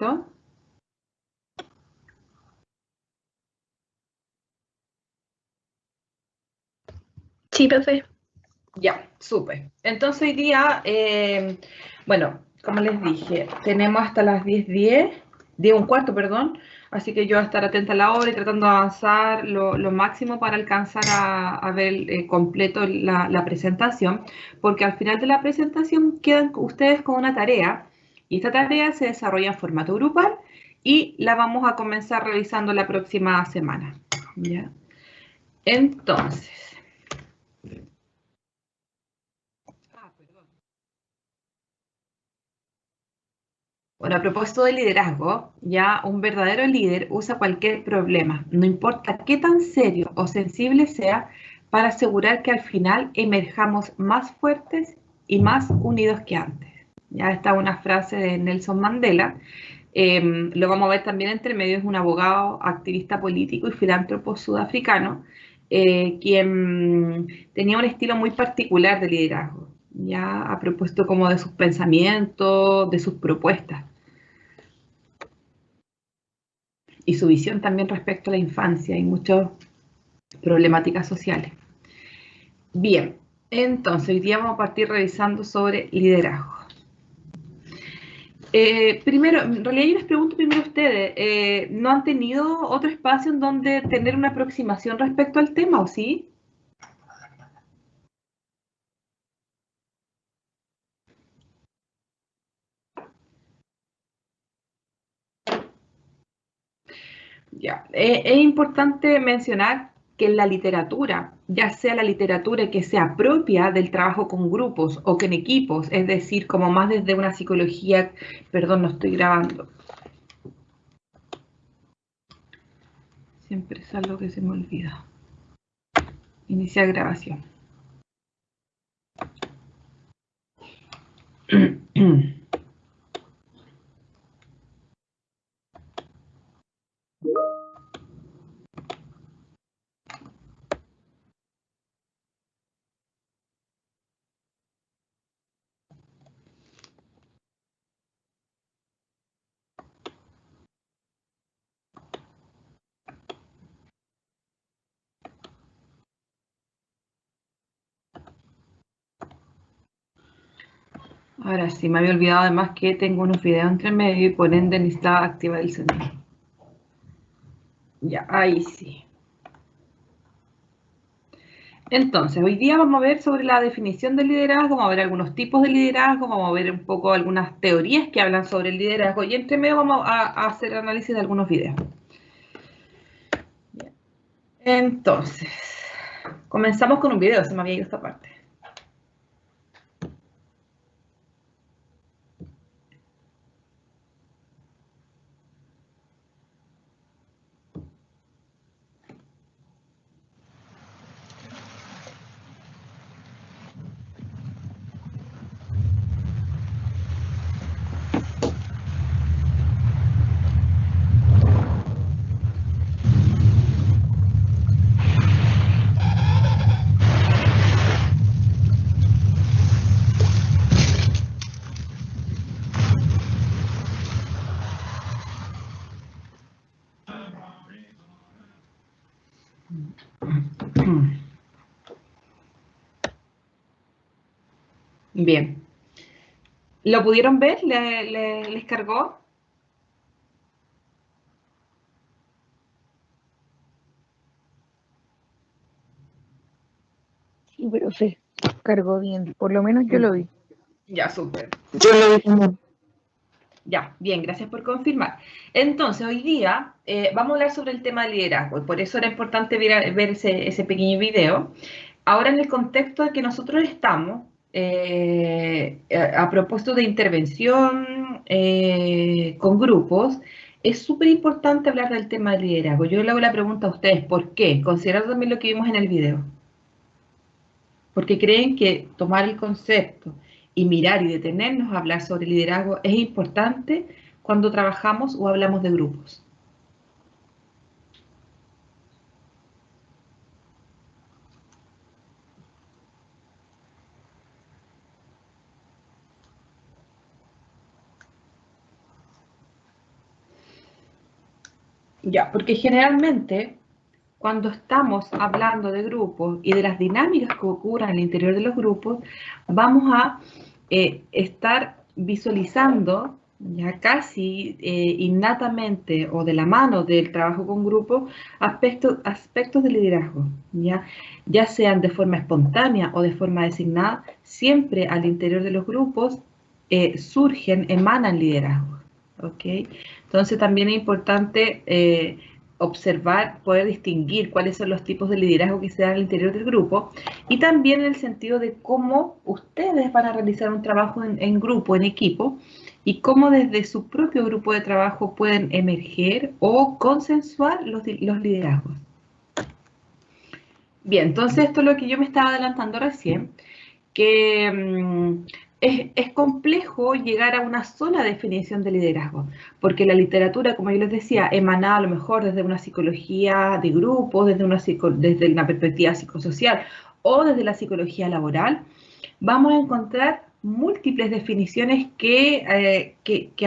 ¿No? Sí, profe. Ya, súper. Entonces hoy día, bueno, como les dije, tenemos hasta las 10:10, 10:15, perdón, así que yo voy a estar atenta a la hora y tratando de avanzar lo máximo para alcanzar a ver completo la presentación, porque al final de la presentación quedan ustedes con una tarea, y esta tarea se desarrolla en formato grupal y la vamos a comenzar revisando la próxima semana. ¿Ya? Entonces... Bueno, a propósito de liderazgo, ya un verdadero líder usa cualquier problema, no importa qué tan serio o sensible sea, para asegurar que al final emerjamos más fuertes y más unidos que antes. Ya está una frase de Nelson Mandela, lo vamos a ver también entre medio, es un abogado, activista político y filántropo sudafricano, quien tenía un estilo muy particular de liderazgo, ya a propósito como de sus pensamientos, de sus propuestas y su visión también respecto a la infancia y muchas problemáticas sociales. Bien, entonces hoy día vamos a partir revisando sobre liderazgo. Primero, en realidad yo les pregunto primero a ustedes, ¿no han tenido otro espacio en donde tener una aproximación respecto al tema, o sí? Ya. Es importante mencionar que en la literatura, ya sea la literatura que sea propia del trabajo con grupos o con equipos, es decir, como más desde una psicología, perdón, no estoy grabando. Siempre es algo que se me olvida. Iniciar grabación. Ahora sí, me había olvidado además que tengo unos videos entre medio y por ende necesitaba activar el sonido. Ya, ahí sí. Entonces, hoy día vamos a ver sobre la definición del liderazgo, vamos a ver algunos tipos de liderazgo, vamos a ver un poco algunas teorías que hablan sobre el liderazgo y entre medio vamos a hacer análisis de algunos videos. Entonces, comenzamos con un video, se me había ido esta parte. Bien. ¿Lo pudieron ver? ¿Les cargó? Sí, profe. Cargó bien. Por lo menos yo lo vi. Ya, súper. Yo lo vi también. Ya, bien, gracias por confirmar. Entonces, hoy día vamos a hablar sobre el tema del liderazgo y por eso era importante ver ese pequeño video. Ahora, en el contexto de que nosotros estamos, a propósito de intervención con grupos, es súper importante hablar del tema del liderazgo. Yo le hago la pregunta a ustedes, ¿por qué? Considerando también lo que vimos en el video. Porque creen que tomar el concepto y mirar y detenernos a hablar sobre liderazgo es importante cuando trabajamos o hablamos de grupos. Ya, porque generalmente cuando estamos hablando de grupos y de las dinámicas que ocurren al interior de los grupos, vamos a estar visualizando ya casi innatamente o de la mano del trabajo con grupos aspectos de liderazgo, ya sean de forma espontánea o de forma designada, siempre al interior de los grupos emanan liderazgos. ¿Okay? Entonces también es importante observar, poder distinguir cuáles son los tipos de liderazgo que se dan al interior del grupo y también en el sentido de cómo ustedes van a realizar un trabajo en grupo, en equipo, y cómo desde su propio grupo de trabajo pueden emerger o consensuar los liderazgos. Bien, entonces esto es lo que yo me estaba adelantando recién, que es complejo llegar a una sola definición de liderazgo, porque la literatura, como yo les decía, emana a lo mejor desde una psicología de grupo, desde una perspectiva psicosocial o desde la psicología laboral, vamos a encontrar múltiples definiciones que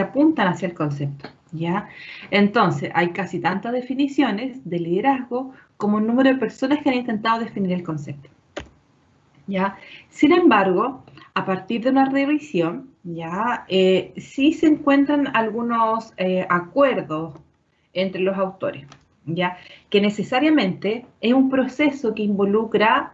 apuntan hacia el concepto, ¿ya? Entonces, hay casi tantas definiciones de liderazgo como el número de personas que han intentado definir el concepto. ¿Ya? Sin embargo, a partir de una revisión, ¿ya? Sí se encuentran algunos acuerdos entre los autores, ¿ya? Que necesariamente es un proceso que involucra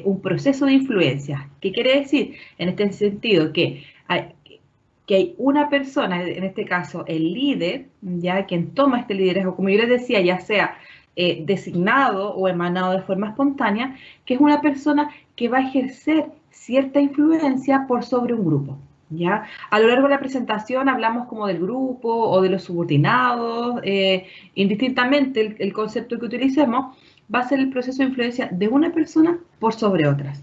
un proceso de influencia. ¿Qué quiere decir? En este sentido, que hay una persona, en este caso el líder, ¿ya? Quien toma este liderazgo, como yo les decía, ya sea designado o emanado de forma espontánea, que es una persona que va a ejercer cierta influencia por sobre un grupo, ¿ya? A lo largo de la presentación hablamos como del grupo o de los subordinados, indistintamente el concepto que utilicemos va a ser el proceso de influencia de una persona por sobre otras.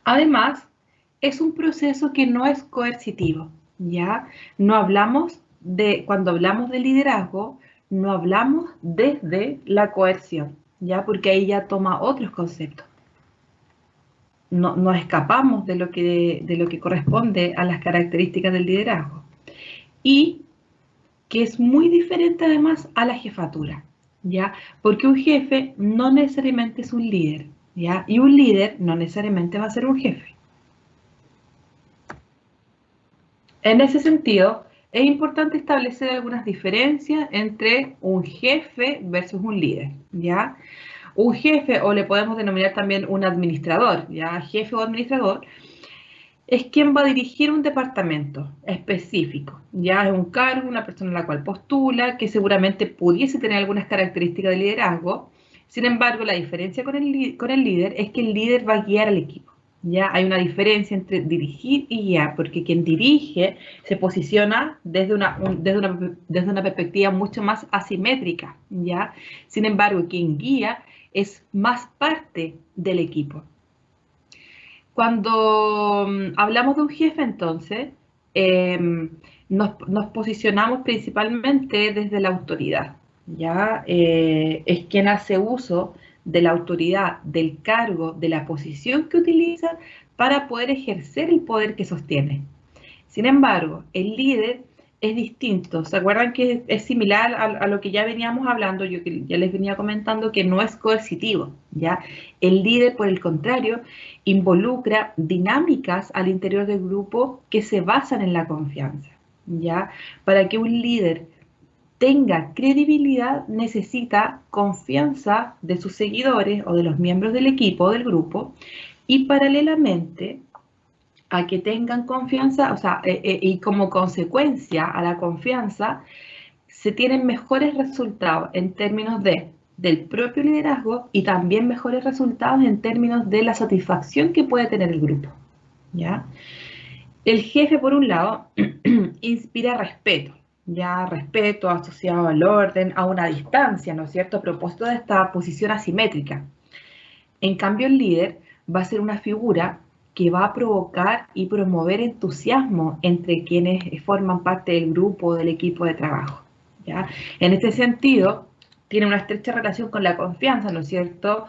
Además, es un proceso que no es coercitivo, ¿ya? No hablamos cuando hablamos de liderazgo, no hablamos desde la coerción, ¿ya? Porque ahí ya toma otros conceptos. No escapamos de lo que corresponde a las características del liderazgo. Y que es muy diferente además a la jefatura, ¿ya? Porque un jefe no necesariamente es un líder, ¿ya? Y un líder no necesariamente va a ser un jefe. En ese sentido, es importante establecer algunas diferencias entre un jefe versus un líder, ¿ya? Un jefe, o le podemos denominar también un administrador, ¿ya? Jefe o administrador, es quien va a dirigir un departamento específico, ya es un cargo, una persona a la cual postula, que seguramente pudiese tener algunas características de liderazgo. Sin embargo, la diferencia con el líder es que el líder va a guiar al equipo. Ya hay una diferencia entre dirigir y guiar, porque quien dirige se posiciona desde una perspectiva mucho más asimétrica, ¿ya? Sin embargo, quien guía es más parte del equipo. Cuando hablamos de un jefe, entonces, nos posicionamos principalmente desde la autoridad, ¿ya? Es quien hace uso de la autoridad, del cargo, de la posición que utiliza para poder ejercer el poder que sostiene. Sin embargo, el líder es distinto. ¿Se acuerdan que es similar a lo que ya veníamos hablando? Yo que ya les venía comentando que no es coercitivo, ¿ya? El líder, por el contrario, involucra dinámicas al interior del grupo que se basan en la confianza, ¿ya? Para que un líder tenga credibilidad, necesita confianza de sus seguidores o de los miembros del equipo o del grupo, y paralelamente a que tengan confianza, o sea, y como consecuencia a la confianza, se tienen mejores resultados en términos del propio liderazgo y también mejores resultados en términos de la satisfacción que puede tener el grupo, ¿ya? El jefe, por un lado, inspira respeto, ya respeto asociado al orden, a una distancia, ¿no es cierto?, a propósito de esta posición asimétrica. En cambio, el líder va a ser una figura que va a provocar y promover entusiasmo entre quienes forman parte del grupo o del equipo de trabajo, ¿ya? En este sentido, tiene una estrecha relación con la confianza, ¿no es cierto?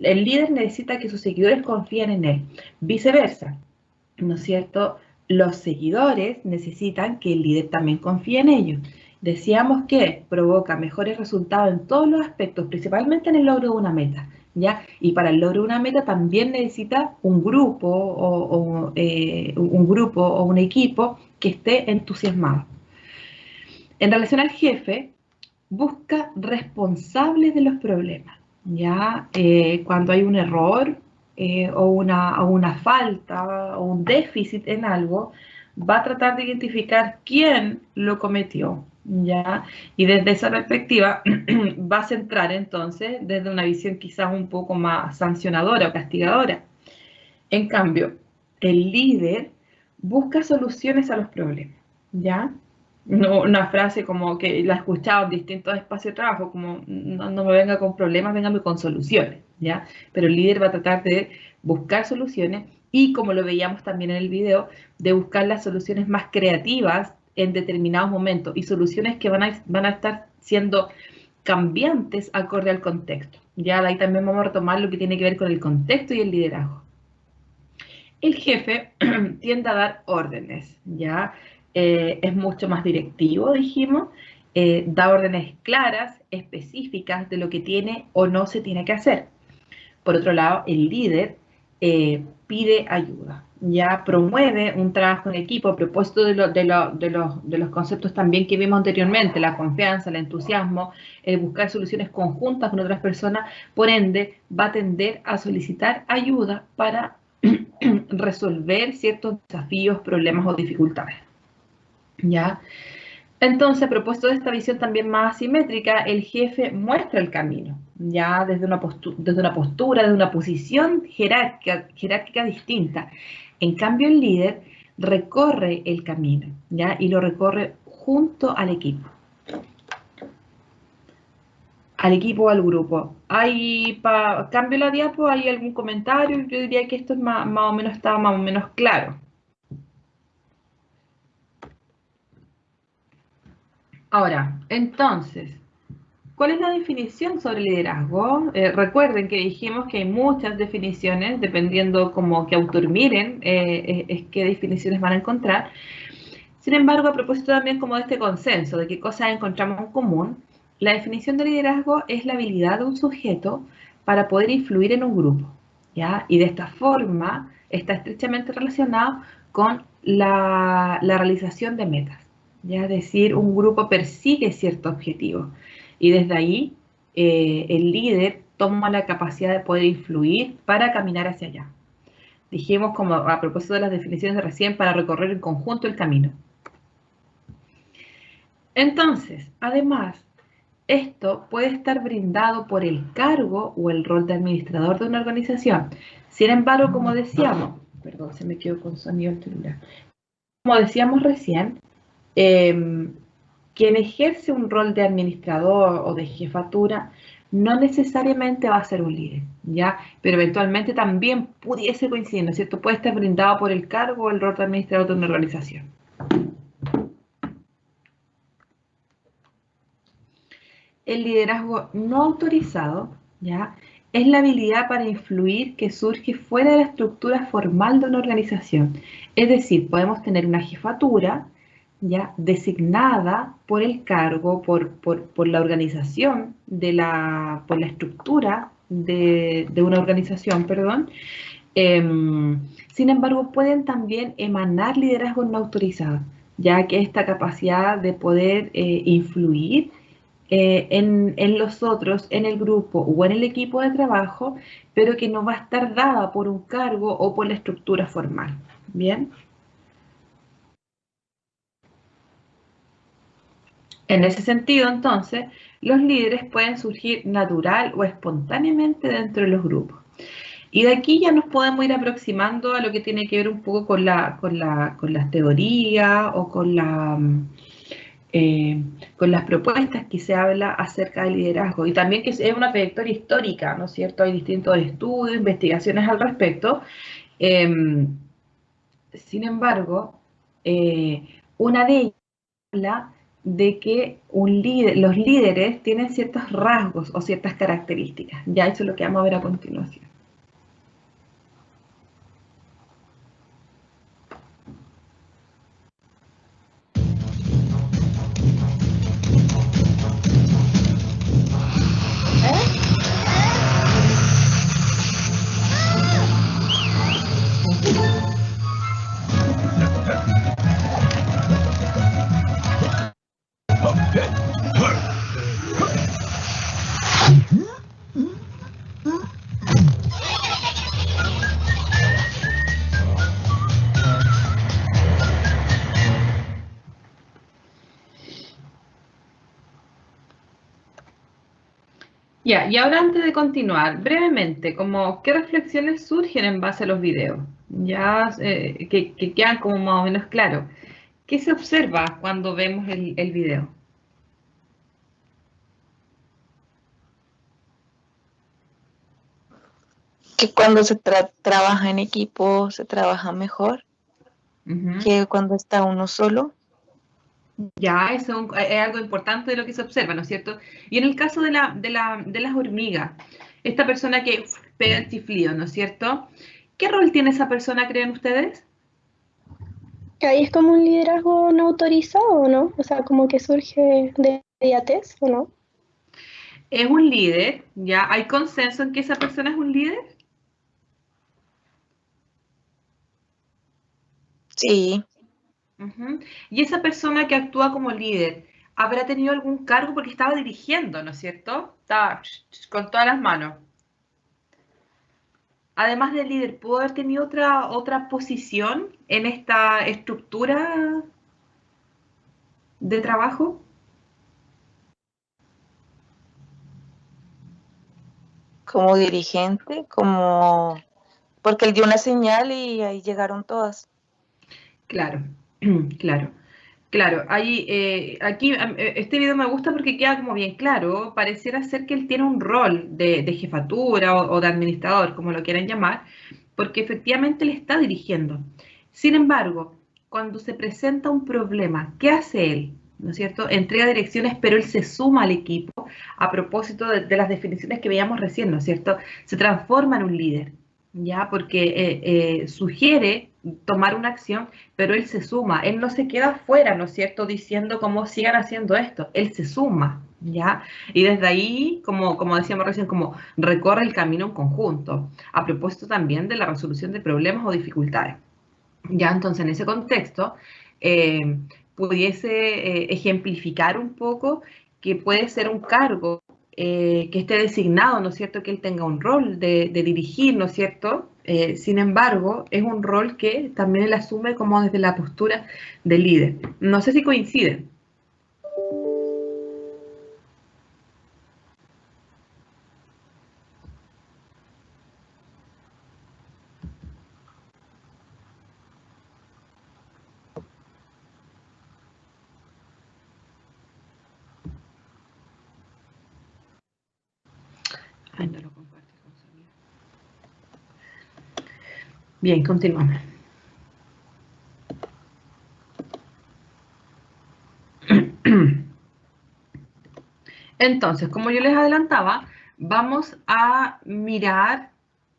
El líder necesita que sus seguidores confíen en él. Viceversa, ¿no es cierto? Los seguidores necesitan que el líder también confíe en ellos. Decíamos que provoca mejores resultados en todos los aspectos, principalmente en el logro de una meta, ¿ya? Y para el logro de una meta también necesita un grupo o un equipo que esté entusiasmado. En relación al jefe, busca responsables de los problemas, ¿ya? Cuando hay un error o una falta o un déficit en algo, va a tratar de identificar quién lo cometió, ¿ya? Y desde esa perspectiva va a centrar entonces desde una visión quizás un poco más sancionadora o castigadora. En cambio, el líder busca soluciones a los problemas, ¿ya? No, una frase como que la he escuchado en distintos espacios de trabajo, como no me venga con problemas, véngame con soluciones, ¿ya? Pero el líder va a tratar de buscar soluciones y, como lo veíamos también en el video, de buscar las soluciones más creativas en determinados momentos y soluciones que van a estar siendo cambiantes acorde al contexto. Ya de ahí también vamos a retomar lo que tiene que ver con el contexto y el liderazgo. El jefe tiende a dar órdenes, ¿ya? Es mucho más directivo, dijimos, da órdenes claras, específicas de lo que tiene o no se tiene que hacer. Por otro lado, el líder pide ayuda, ya promueve un trabajo en equipo a propósito de los conceptos también que vimos anteriormente, la confianza, el entusiasmo, el buscar soluciones conjuntas con otras personas, por ende va a tender a solicitar ayuda para resolver ciertos desafíos, problemas o dificultades. ¿Ya? Entonces, a propósito de esta visión también más asimétrica, el jefe muestra el camino, ya desde una postura, desde una posición jerárquica distinta. En cambio, el líder recorre el camino, ya, y lo recorre junto al equipo o al grupo. Cambio la diapo, ¿hay algún comentario? Yo diría que esto es más o menos, está más o menos claro. Ahora, entonces, ¿cuál es la definición sobre liderazgo? Recuerden que dijimos que hay muchas definiciones, dependiendo como qué autor miren, es qué definiciones van a encontrar. Sin embargo, a propósito también como de este consenso, de qué cosas encontramos en común, la definición de liderazgo es la habilidad de un sujeto para poder influir en un grupo, ¿ya? Y de esta forma está estrechamente relacionado con la realización de metas, ¿ya? Es decir, un grupo persigue cierto objetivo y desde ahí el líder toma la capacidad de poder influir para caminar hacia allá. Dijimos, como a propósito de las definiciones de recién, para recorrer en conjunto el camino. Entonces, además, esto puede estar brindado por el cargo o el rol de administrador de una organización. Sin embargo, como decíamos, perdón, se me quedó con sonido el celular. Como decíamos recién, quien ejerce un rol de administrador o de jefatura no necesariamente va a ser un líder, ¿ya? Pero eventualmente también pudiese coincidir, ¿no es cierto? Puede estar brindado por el cargo o el rol de administrador de una organización. El liderazgo no autorizado, ¿ya? Es la habilidad para influir que surge fuera de la estructura formal de una organización. Es decir, podemos tener una jefatura, ¿ya? Designada por el cargo, por la organización, por la estructura de una organización, perdón. Sin embargo, pueden también emanar liderazgos no autorizados, ya que esta capacidad de poder influir en los otros, en el grupo o en el equipo de trabajo, pero que no va a estar dada por un cargo o por la estructura formal. ¿Bien? En ese sentido, entonces, los líderes pueden surgir natural o espontáneamente dentro de los grupos. Y de aquí ya nos podemos ir aproximando a lo que tiene que ver un poco con las teorías o con las propuestas que se habla acerca del liderazgo y también que es una trayectoria histórica, ¿no es cierto? Hay distintos estudios, investigaciones al respecto. Eh, Sin embargo, una de ellas habla de que los líderes tienen ciertos rasgos o ciertas características. Ya eso es lo que vamos a ver a continuación. Ya, y ahora antes de continuar, brevemente, como qué reflexiones surgen en base a los videos, ya que quedan como más o menos claros. ¿Qué se observa cuando vemos el video? Que cuando se trabaja en equipo se trabaja mejor Ujú. que cuando está uno solo. Ya, eso es algo importante de lo que se observa, ¿no es cierto? Y en el caso de las hormigas, esta persona que pega el chiflido, ¿no es cierto? ¿Qué rol tiene esa persona, creen ustedes? Ahí es como un liderazgo no autorizado, ¿no? O sea, como que surge de inmediatez, ¿o no? Es un líder, ¿ya? ¿Hay consenso en que esa persona es un líder? Sí, Ujú. Y esa persona que actúa como líder, ¿habrá tenido algún cargo? Porque estaba dirigiendo, ¿no es cierto? Estaba con todas las manos. Además de líder, ¿pudo haber tenido otra posición en esta estructura de trabajo? como dirigente, como porque él dio una señal y ahí llegaron todas. Claro, claro. Claro, aquí este video me gusta porque queda como bien claro. Pareciera ser que él tiene un rol de jefatura o de administrador, como lo quieran llamar, porque efectivamente le está dirigiendo. Sin embargo, cuando se presenta un problema, ¿qué hace él? ¿No es cierto? Entrega direcciones, pero él se suma al equipo a propósito de las definiciones que veíamos recién, ¿no es cierto? Se transforma en un líder, ¿ya? Porque sugiere tomar una acción, pero él se suma, él no se queda fuera, ¿no es cierto?, diciendo cómo sigan haciendo esto, él se suma, ¿ya? Y desde ahí, como decíamos recién, como recorre el camino en conjunto, a propósito también de la resolución de problemas o dificultades. Ya, entonces, en ese contexto, eh, pudiese ejemplificar un poco que puede ser un cargo que esté designado, ¿no es cierto?, que él tenga un rol de dirigir, ¿no es cierto? Sin embargo, es un rol que también él asume como desde la postura de líder. No sé si coinciden. Ay, no lo comparto con sonido. Bien, continuamos. Entonces, como yo les adelantaba, vamos a mirar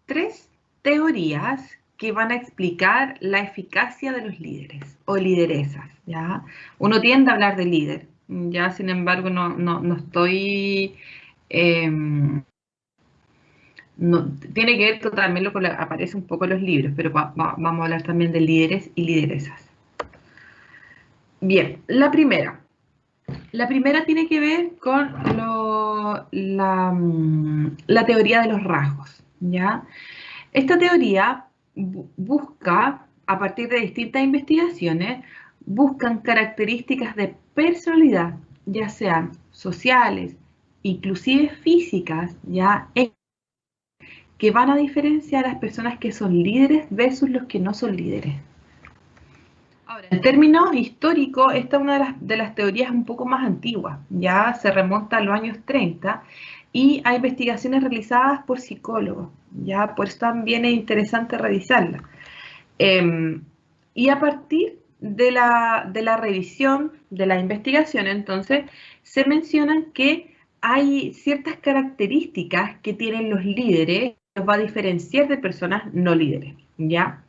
tres teorías que van a explicar la eficacia de los líderes o lideresas, ¿ya? Uno tiende a hablar de líder, ya, sin embargo, no estoy... eh, tiene que ver también lo que aparece un poco en los libros, pero vamos a hablar también de líderes y lideresas. Bien, la primera. La primera tiene que ver con la teoría de los rasgos, ¿ya? Esta teoría busca, a partir de distintas investigaciones, buscan características de personalidad, ya sean sociales, inclusive físicas, ya que van a diferenciar a las personas que son líderes versus los que no son líderes. Ahora, en términos históricos, esta es una de las teorías un poco más antiguas, ya se remonta a los años 30 y a investigaciones realizadas por psicólogos, ya por eso también es interesante revisarla. Y a partir de la revisión de la investigación, entonces, se mencionan que hay ciertas características que tienen los líderes que los va a diferenciar de personas no líderes, ¿ya?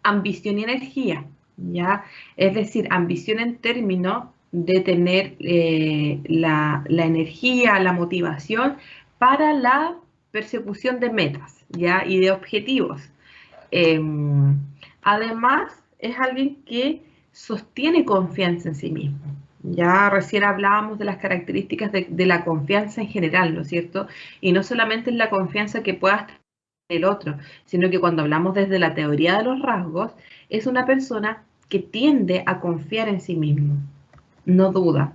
Ambición y energía, ¿ya? Es decir, ambición en términos de tener la energía, la motivación para la persecución de metas, ¿ya? Y de objetivos. Eh, Además, es alguien que sostiene confianza en sí mismo. Ya recién hablábamos de las características de la confianza en general, ¿no es cierto? Y no solamente es la confianza que puedas tener en el otro, sino que cuando hablamos desde la teoría de los rasgos, es una persona que tiende a confiar en sí mismo, no duda,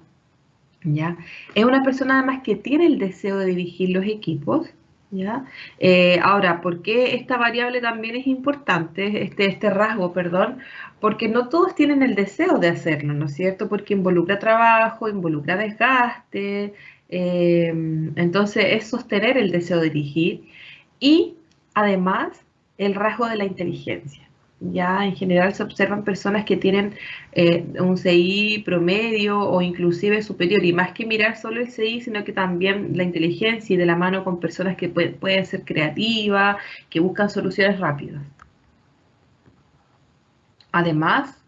¿ya? Es una persona además que tiene el deseo de dirigir los equipos, ¿ya? Ahora, ¿por qué esta variable también es importante, este rasgo, perdón? Porque no todos tienen el deseo de hacerlo, ¿no es cierto? Porque involucra trabajo, involucra desgaste, entonces es sostener el deseo de dirigir y además el rasgo de la inteligencia. Ya en general se observan personas que tienen un CI promedio o inclusive superior, y más que mirar solo el CI, sino que también la inteligencia y de la mano con personas que pueden ser creativas, que buscan soluciones rápidas. Además,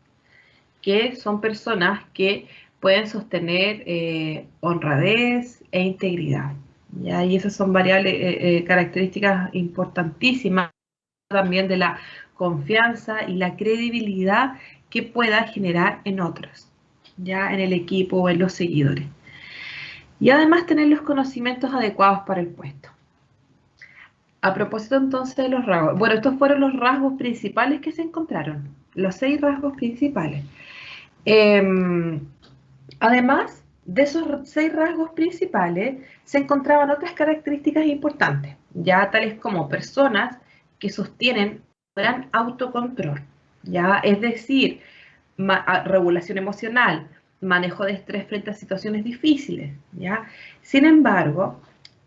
que son personas que pueden sostener honradez e integridad. ¿Ya? Y esas son variables, características importantísimas también de la confianza y la credibilidad que pueda generar en otros, ya en el equipo o en los seguidores. Y además tener los conocimientos adecuados para el puesto. A propósito entonces de los rasgos, bueno, estos fueron los rasgos principales que se encontraron, los 6 rasgos principales. Además de esos 6 rasgos principales, se encontraban otras características importantes, ya tales como personas que sostienen gran autocontrol, ya es decir, regulación emocional, manejo de estrés frente a situaciones difíciles, ya. Sin embargo,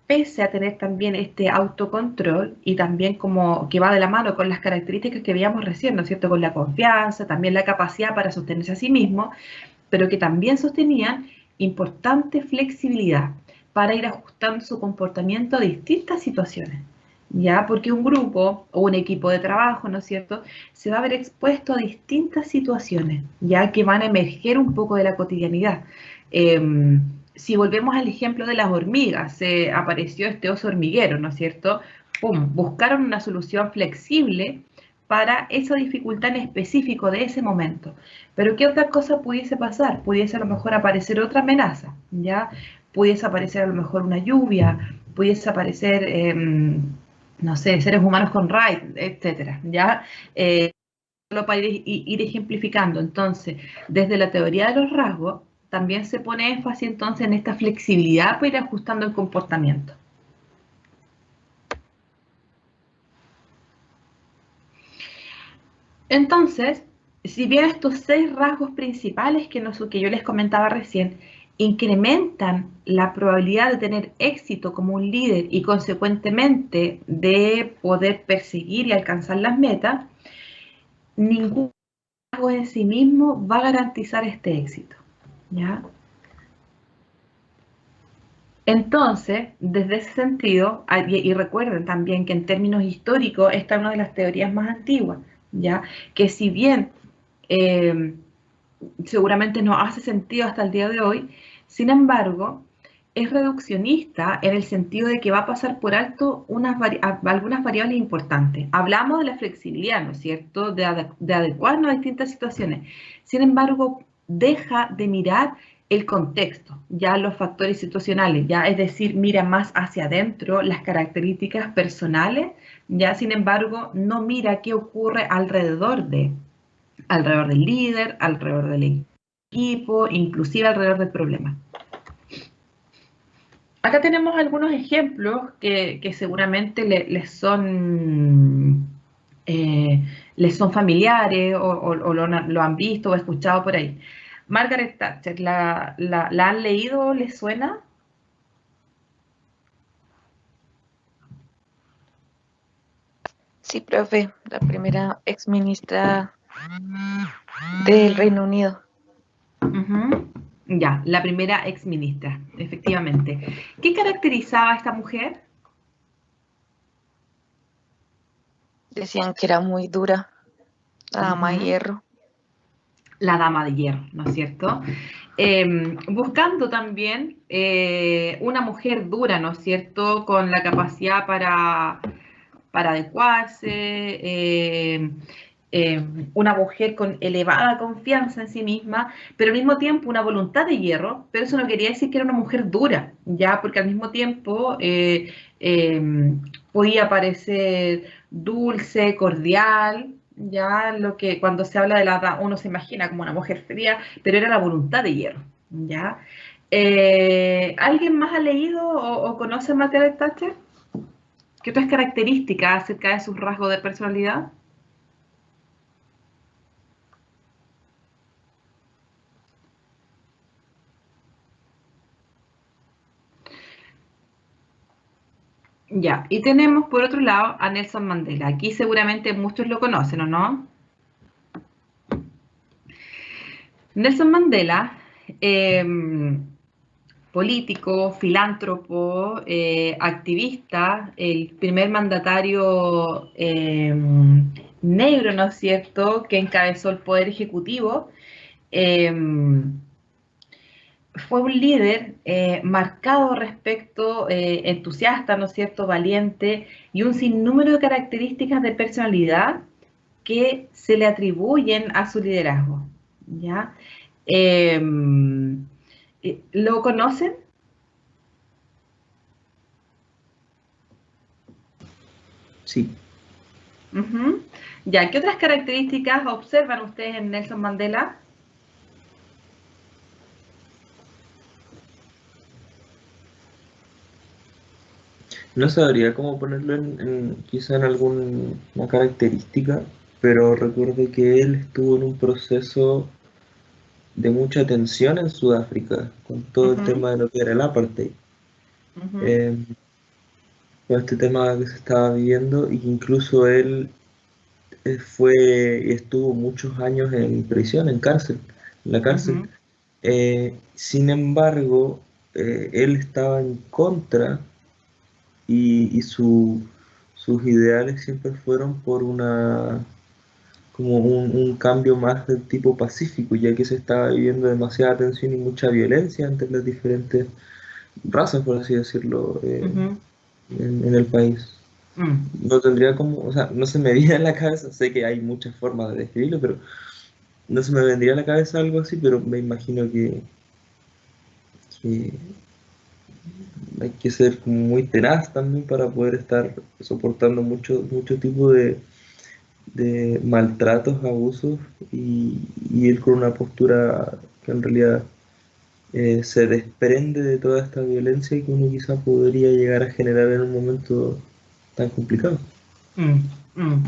pese a tener también este autocontrol y también como que va de la mano con las características que veíamos recién, ¿no es cierto? Con la confianza, también la capacidad para sostenerse a sí mismo, pero que también sostenían importante flexibilidad para ir ajustando su comportamiento a distintas situaciones. ¿Ya? Porque un grupo o un equipo de trabajo, ¿no es cierto?, se va a ver expuesto a distintas situaciones, ya que van a emerger un poco de la cotidianidad. Si volvemos al ejemplo de las hormigas, se apareció este oso hormiguero, ¿no es cierto? ¡Pum! Buscaron una solución flexible para esa dificultad en específico de ese momento. Pero ¿qué otra cosa pudiese pasar? Pudiese a lo mejor aparecer otra amenaza, ¿ya? Pudiese aparecer a lo mejor una lluvia, pudiese aparecer, no sé, seres humanos con raid, etcétera, ¿ya? Solo para ir ejemplificando. Entonces, desde la teoría de los rasgos, también se pone énfasis entonces en esta flexibilidad para ir ajustando el comportamiento. Entonces, si bien estos 6 rasgos principales que yo les comentaba recién incrementan la probabilidad de tener éxito como un líder y consecuentemente de poder perseguir y alcanzar las metas, ningún rasgo en sí mismo va a garantizar este éxito, ¿ya? Entonces, desde ese sentido, y recuerden también que en términos históricos esta es una de las teorías más antiguas, ¿ya? Que si bien seguramente no hace sentido hasta el día de hoy, sin embargo, es reduccionista en el sentido de que va a pasar por alto algunas variables importantes. Hablamos de la flexibilidad, ¿no es cierto?, de adecuarnos a distintas situaciones. Sin embargo, deja de mirar el contexto, ya los factores situacionales, ya es decir, mira más hacia adentro las características personales, ya sin embargo, no mira qué ocurre alrededor del líder, alrededor del equipo, inclusive alrededor del problema. Acá tenemos algunos ejemplos que seguramente les son familiares o lo han visto o escuchado por ahí. Margaret Thatcher, ¿la han leído? ¿Les suena? Sí, profe, la primera exministra del Reino Unido. Ya, la primera exministra, efectivamente. ¿Qué caracterizaba a esta mujer? Decían que era muy dura, la dama de hierro. La dama de hierro, ¿no es cierto? Buscando también una mujer dura, ¿no es cierto?, con la capacidad para adecuarse, una mujer con elevada confianza en sí misma, pero al mismo tiempo una voluntad de hierro, pero eso no quería decir que era una mujer dura, ya, porque al mismo tiempo podía parecer dulce, cordial, ya lo que cuando se habla de la uno se imagina como una mujer fría, pero era la voluntad de hierro, ya. ¿Alguien más ha leído o conoce a Margaret Thatcher? ¿Qué otras características acerca de sus rasgos de personalidad? Ya, y tenemos por otro lado a Nelson Mandela. Aquí seguramente muchos lo conocen, ¿o no? Nelson Mandela, político, filántropo, activista, el primer mandatario negro, ¿no es cierto?, que encabezó el poder ejecutivo. Fue un líder marcado respecto, entusiasta, ¿no es cierto?, valiente, y un sinnúmero de características de personalidad que se le atribuyen a su liderazgo, ¿ya? ¿Lo conocen? Sí. Ya, ¿qué otras características observan ustedes en Nelson Mandela? No sabría cómo ponerlo quizá en alguna característica, pero recuerdo que él estuvo en un proceso de mucha tensión en Sudáfrica, con todo el Ujú, tema de lo que era el apartheid, ujú, eh, con este tema que se estaba viviendo, y que incluso él fue y estuvo muchos años en prisión, en la cárcel. ujú, Sin embargo, él estaba en contra y sus ideales siempre fueron por como un cambio más del tipo pacífico, ya que se estaba viviendo demasiada tensión y mucha violencia entre las diferentes razas, por así decirlo, ujú, en el país. mm. No tendría como, o sea, no se me viene a la cabeza, sé que hay muchas formas de describirlo, pero no se me vendría a la cabeza algo así, pero me imagino que hay que ser como muy tenaz también para poder estar soportando mucho tipo de maltratos, abusos, y él con una postura que en realidad se desprende de toda esta violencia que uno quizá podría llegar a generar en un momento tan complicado. Mm, mm.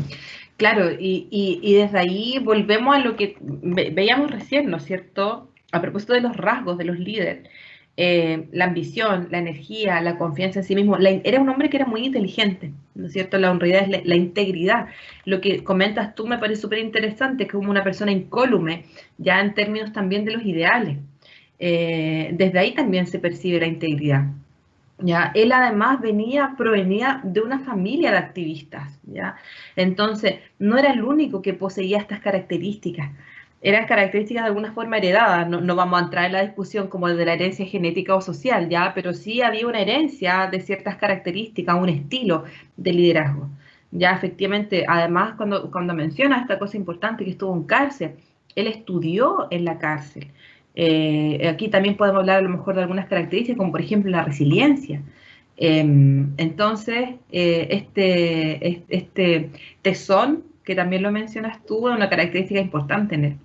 Claro, y desde ahí volvemos a lo que veíamos recién, ¿no es cierto? A propósito de los rasgos de los líderes, la ambición, la energía, la confianza en sí mismo. Era un hombre que era muy inteligente, ¿no es cierto? La honradez, la integridad. Lo que comentas tú me parece súper interesante, que como una persona incólume, ya en términos también de los ideales. Desde ahí también se percibe la integridad. ¿Ya? Él además provenía de una familia de activistas, ¿ya? Entonces, no era el único que poseía estas características. Eran características de alguna forma heredadas, no vamos a entrar en la discusión como de la herencia genética o social, ¿ya? Pero sí había una herencia de ciertas características, un estilo de liderazgo. Ya, efectivamente, además, cuando menciona esta cosa importante que estuvo en cárcel, él estudió en la cárcel. Aquí también podemos hablar a lo mejor de algunas características, como por ejemplo la resiliencia. Entonces, este tesón, que también lo mencionas tú, es una característica importante en él.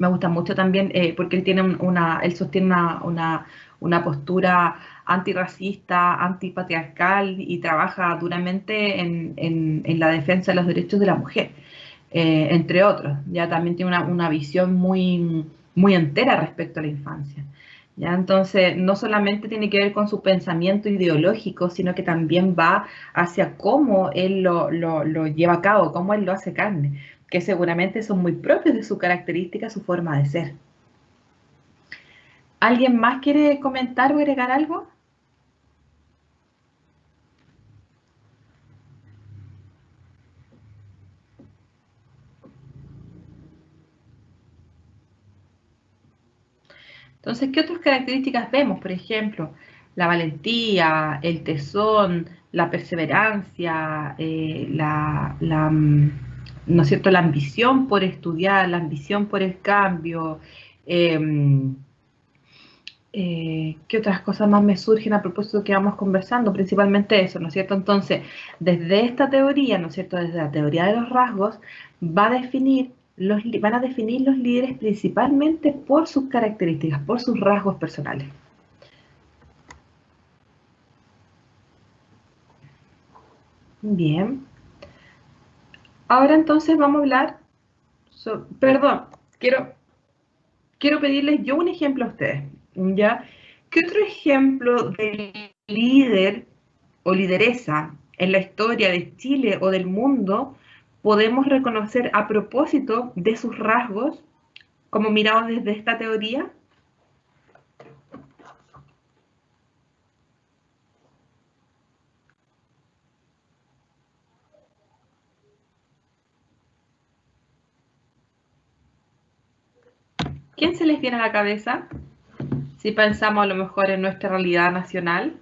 Me gusta mucho también porque él tiene él sostiene una postura antirracista, antipatriarcal y trabaja duramente en la defensa de los derechos de la mujer, entre otros. Ya también tiene una visión muy entera respecto a la infancia. ¿Ya? Entonces, no solamente tiene que ver con su pensamiento ideológico, sino que también va hacia cómo él lo lleva a cabo, cómo él lo hace carne, que seguramente son muy propios de su característica, su forma de ser. ¿Alguien más quiere comentar o agregar algo? Entonces, ¿qué otras características vemos? Por ejemplo, la valentía, el tesón, la perseverancia, ¿no es cierto?, la ambición por estudiar, la ambición por el cambio. Eh, ¿Qué otras cosas más me surgen a propósito que vamos conversando? Principalmente eso, ¿no es cierto? Entonces, desde esta teoría, ¿no es cierto?, desde la teoría de los rasgos, van a definir los líderes principalmente por sus características, por sus rasgos personales. Bien. Ahora entonces vamos a hablar, perdón, quiero pedirles yo un ejemplo a ustedes, ¿ya? ¿Qué otro ejemplo de líder o lideresa en la historia de Chile o del mundo podemos reconocer a propósito de sus rasgos, como mirados desde esta teoría? ¿Quién se les viene a la cabeza si pensamos a lo mejor en nuestra realidad nacional?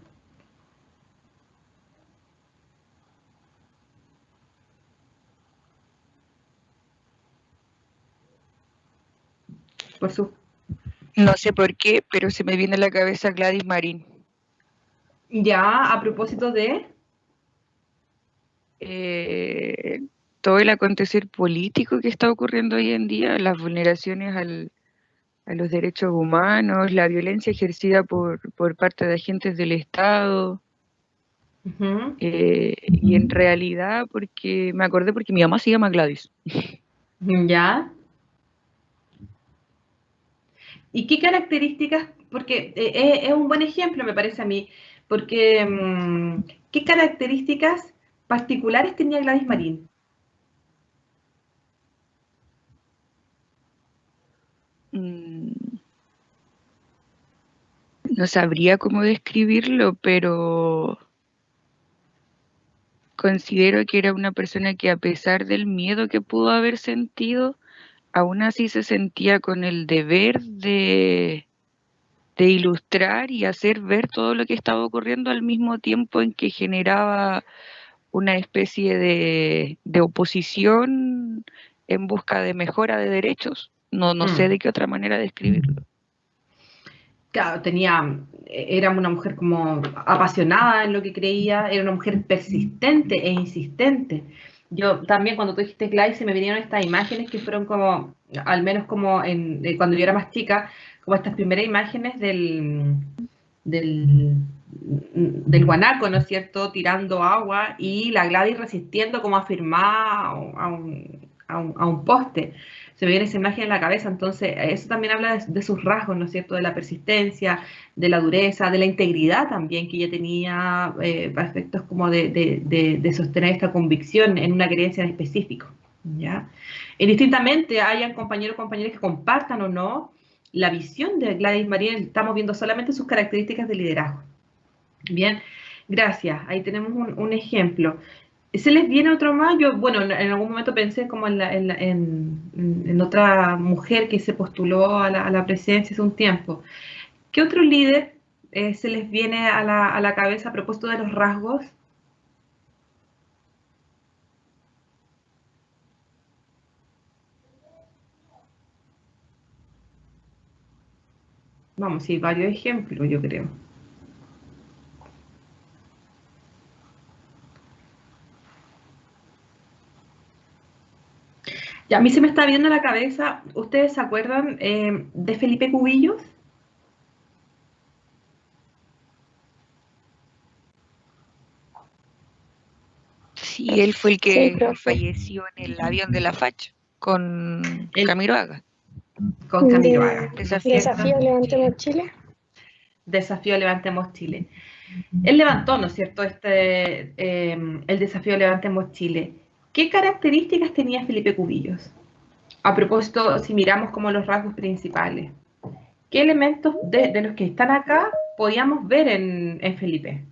Por su... No sé por qué, pero se me viene a la cabeza Gladys Marín. Ya, a propósito de... Todo el acontecer político que está ocurriendo hoy en día, las vulneraciones a los derechos humanos, la violencia ejercida por parte de agentes del Estado, y en realidad porque me acordé porque mi mamá se llama Gladys. Ya. ¿Y qué características? Porque es un buen ejemplo, me parece a mí, porque ¿qué características particulares tenía Gladys Marín? No sabría cómo describirlo, pero considero que era una persona que, a pesar del miedo que pudo haber sentido, aún así se sentía con el deber de ilustrar y hacer ver todo lo que estaba ocurriendo, al mismo tiempo en que generaba una especie de oposición en busca de mejora de derechos. No sé de qué otra manera describirlo. Claro, era una mujer como apasionada en lo que creía, era una mujer persistente e insistente. Yo también, cuando tú dijiste Gladys, se me vinieron estas imágenes que fueron como, al menos como cuando yo era más chica, como estas primeras imágenes del, del guanaco, ¿no es cierto?, tirando agua y la Gladys resistiendo como afirmada a un poste. Se me viene esa imagen en la cabeza, entonces eso también habla de sus rasgos, ¿no es cierto?, de la persistencia, de la dureza, de la integridad también que ella tenía, para efectos como de sostener esta convicción en una creencia en específico, ¿ya? Indistintamente hayan compañeros o compañeras que compartan o no la visión de Gladys Marín, estamos viendo solamente sus características de liderazgo. Bien, gracias. Ahí tenemos un ejemplo. ¿Se les viene otro más? Yo, bueno, en algún momento pensé como en otra mujer que se postuló a la presidencia hace un tiempo. ¿Qué otro líder se les viene a la cabeza a propósito de los rasgos? Vamos, sí, varios ejemplos, yo creo. Y a mí se me está viendo la cabeza, ¿ustedes se acuerdan de Felipe Cubillos? Sí, él fue el que profe. falleció en el avión de la FACH con Camilo Haga. Con Camilo Haga. Desafío Levantemos Chile. Desafío Levantemos Chile. Él levantó, ¿no es cierto?, el desafío Levantemos Chile. ¿Qué características tenía Felipe Cubillos? A propósito, si miramos como los rasgos principales, ¿qué elementos de los que están acá podíamos ver en Felipe?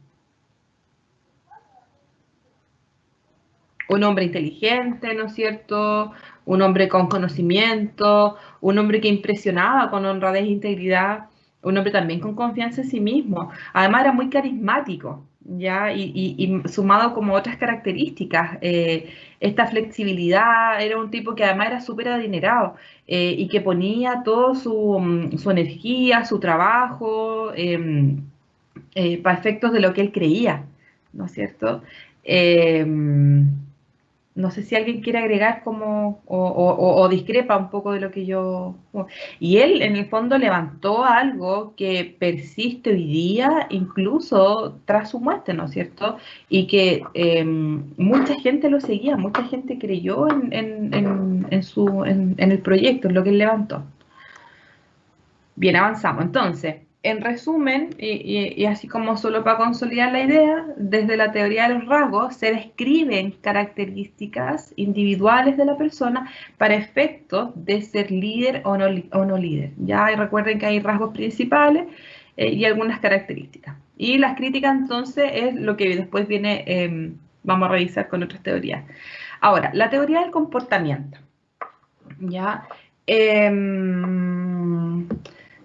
Un hombre inteligente, ¿no es cierto? Un hombre con conocimiento, un hombre que impresionaba con honradez e integridad, un hombre también con confianza en sí mismo. Además era muy carismático, ¿ya? Y sumado como otras características, esta flexibilidad, era un tipo que además era súper adinerado y que ponía toda su energía, su trabajo, para efectos de lo que él creía, ¿no es cierto? No sé si alguien quiere agregar como, o discrepa un poco de lo que yo... Y él en el fondo levantó algo que persiste hoy día, incluso tras su muerte, ¿no es cierto? Y que mucha gente lo seguía, mucha gente creyó en el proyecto, en lo que él levantó. Bien, avanzamos. Entonces, en resumen, y así como solo para consolidar la idea, desde la teoría de los rasgos se describen características individuales de la persona para efectos de ser líder o no líder. Ya recuerden que hay rasgos principales y algunas características. Y las críticas entonces es lo que después viene, vamos a revisar con otras teorías. Ahora, la teoría del comportamiento. ¿Ya?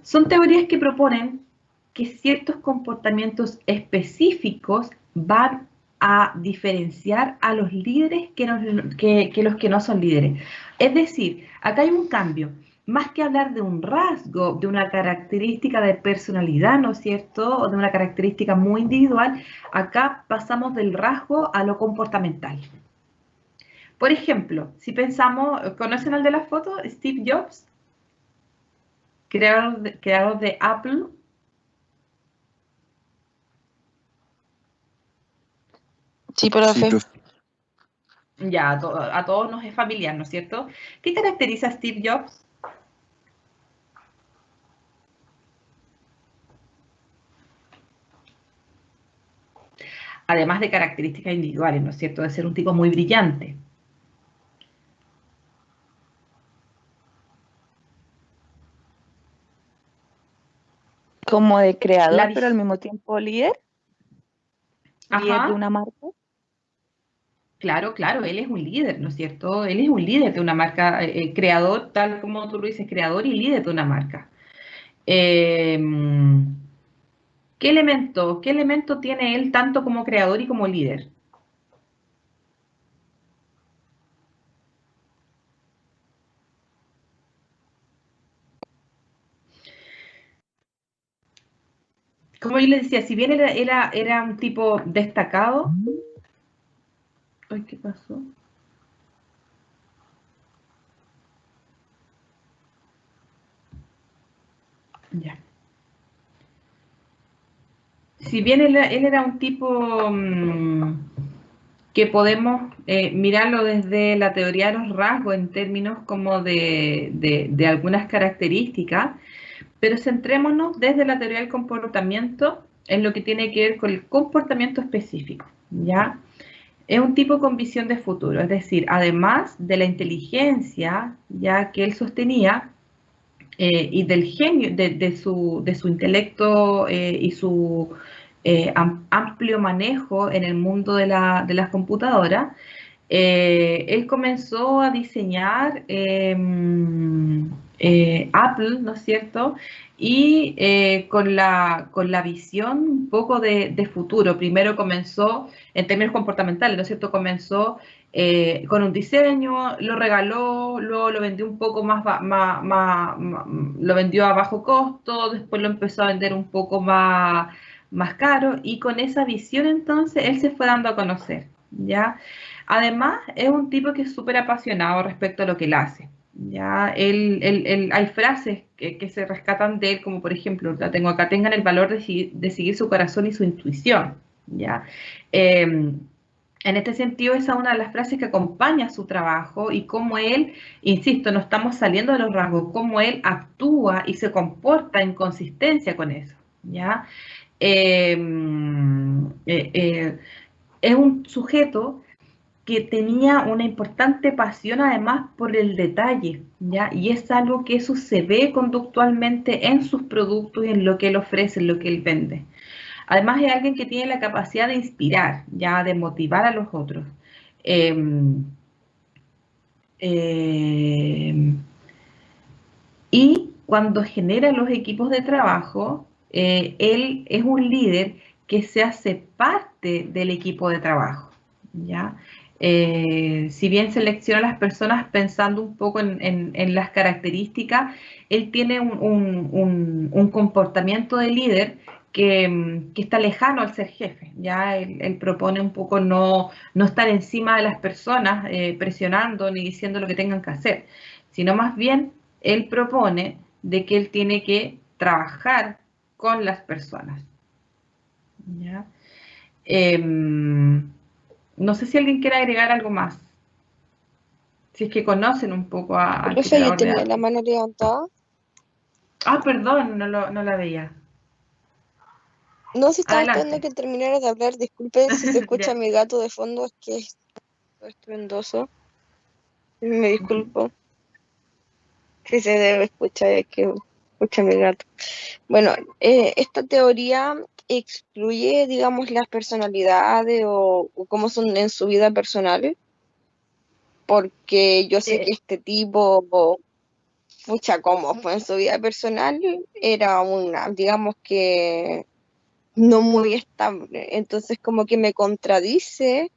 Son teorías que proponen que ciertos comportamientos específicos van a diferenciar a los líderes que los que no son líderes. Es decir, acá hay un cambio. Más que hablar de un rasgo, de una característica de personalidad, ¿no es cierto? O de una característica muy individual, acá pasamos del rasgo a lo comportamental. Por ejemplo, si pensamos, ¿conocen al de la foto? Steve Jobs, creador de Apple. Sí, profe. Sí, profe. Ya, a todos nos es familiar, ¿no es cierto? ¿Qué caracteriza a Steve Jobs? Además de características individuales, ¿no es cierto? De ser un tipo muy brillante. Como de creador, La pero al mismo tiempo líder. Líder de Ajá, una marca. claro, claro, él es un líder, ¿no es cierto? Él es un líder de una marca, creador, tal como tú lo dices, creador y líder de una marca. ¿Qué elemento tiene él tanto como creador y como líder? Como yo le decía, si bien era un tipo destacado. Ay, ¿qué pasó? Ya. Si bien él era un tipo que podemos mirarlo desde la teoría de los rasgos en términos como de algunas características, pero centrémonos desde la teoría del comportamiento en lo que tiene que ver con el comportamiento específico, ¿ya? Es un tipo con visión de futuro, es decir, además de la inteligencia ya que él sostenía y del genio, de su intelecto y su amplio manejo en el mundo de las computadoras, él comenzó a diseñar Apple, ¿no es cierto? Y con la visión un poco de futuro. Primero comenzó en términos comportamentales, ¿no es cierto? Comenzó con un diseño, lo regaló, luego lo vendió un poco lo vendió a bajo costo, después lo empezó a vender un poco más caro y con esa visión entonces él se fue dando a conocer, ¿ya? Además, es un tipo que es súper apasionado respecto a lo que él hace. Ya, hay frases que se rescatan de él, como por ejemplo, la tengo acá, tengan el valor de seguir su corazón y su intuición. ¿Ya? En este sentido, esa es una de las frases que acompaña su trabajo y cómo él, insisto, no estamos saliendo de los rasgos, cómo él actúa y se comporta en consistencia con eso. ¿Ya? Eh, es un sujeto que tenía una importante pasión además por el detalle, ¿ya? Y es algo que eso se ve conductualmente en sus productos y en lo que él ofrece, en lo que él vende. Además es alguien que tiene la capacidad de inspirar, ya de motivar a los otros. Eh, eh, y cuando genera los equipos de trabajo, él es un líder que se hace parte del equipo de trabajo, ¿ya? Si bien selecciona a las personas pensando un poco en las características, él tiene un comportamiento de líder que está lejano al ser jefe. Ya él propone un poco no estar encima de las personas presionando ni diciendo lo que tengan que hacer, sino más bien él propone de que él tiene que trabajar con las personas. ¿Ya? No sé si alguien quiere agregar algo más. Si es que conocen un poco al Profe, yo generador de tenía la arte. mano levantada. Ah, perdón, no la veía. No, si estaba esperando Adelante. que terminara de hablar. Disculpen si se escucha Ya. mi gato de fondo, es que es estruendoso. Me disculpo. Si se debe escuchar, es que escucha mi gato. Bueno, esta teoría excluye, digamos, las personalidades o cómo son en su vida personal, porque yo sé que este tipo, pucha, como fue en su vida personal, era una, digamos que no muy estable. Entonces, como que me contradice.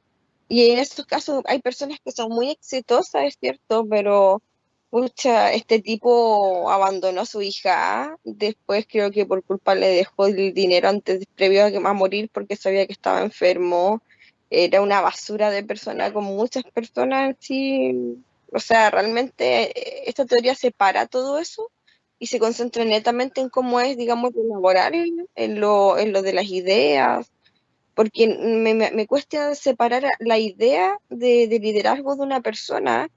Y en estos casos hay personas que son muy exitosas, es cierto, pero pucha, este tipo abandonó a su hija, después creo que por culpa le dejó el dinero antes, previo a morir porque sabía que estaba enfermo, era una basura de persona con muchas personas en sí, o sea, realmente esta teoría separa todo eso y se concentra netamente en cómo es, digamos, lo laboral, en lo de las ideas porque me cuesta separar la idea de liderazgo de una persona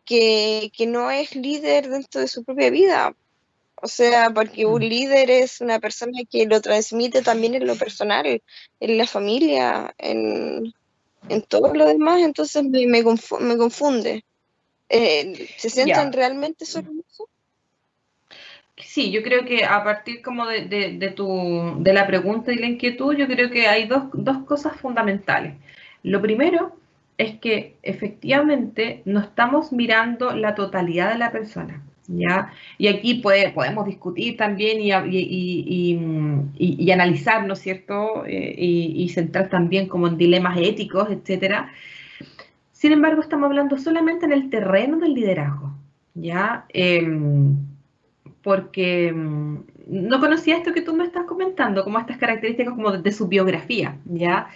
que no es líder dentro de su propia vida. O sea, porque un líder es una persona que lo transmite también en lo personal, en la familia, en todo lo demás, entonces me confunde. ¿Se centran Ya. realmente solo en eso? Sí, yo creo que a partir como de la pregunta y la inquietud, yo creo que hay dos cosas fundamentales. Lo primero es que efectivamente no estamos mirando la totalidad de la persona, ¿ya? Y aquí podemos discutir también y analizar, ¿no es cierto? Y centrar también como en dilemas éticos, etcétera. Sin embargo, estamos hablando solamente en el terreno del liderazgo, ¿ya? Porque no conocía esto que tú me estás comentando, como estas características como de su biografía, ¿ya?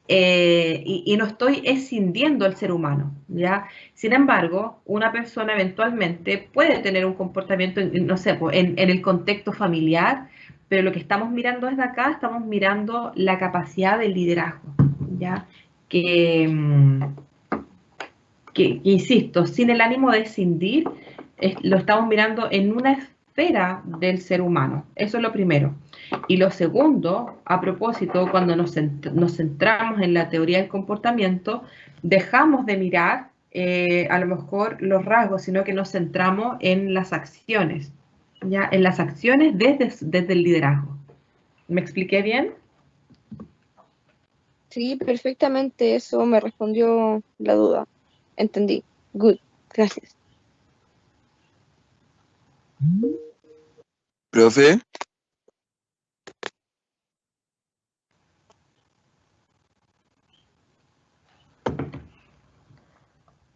Y no estoy escindiendo al ser humano, ¿ya? Sin embargo, una persona eventualmente puede tener un comportamiento, no sé, pues, en el contexto familiar, pero lo que estamos mirando desde acá, estamos mirando la capacidad del liderazgo, ¿ya? Que, insisto, sin el ánimo de escindir, lo estamos mirando en una esfera del ser humano. Eso es lo primero. Y lo segundo, a propósito, cuando nos centramos en la teoría del comportamiento, dejamos de mirar a lo mejor los rasgos, sino que nos centramos en las acciones, ¿ya? En las acciones desde el liderazgo. ¿Me expliqué bien? Sí, perfectamente, eso me respondió la duda. Entendí. Good, gracias. Profe,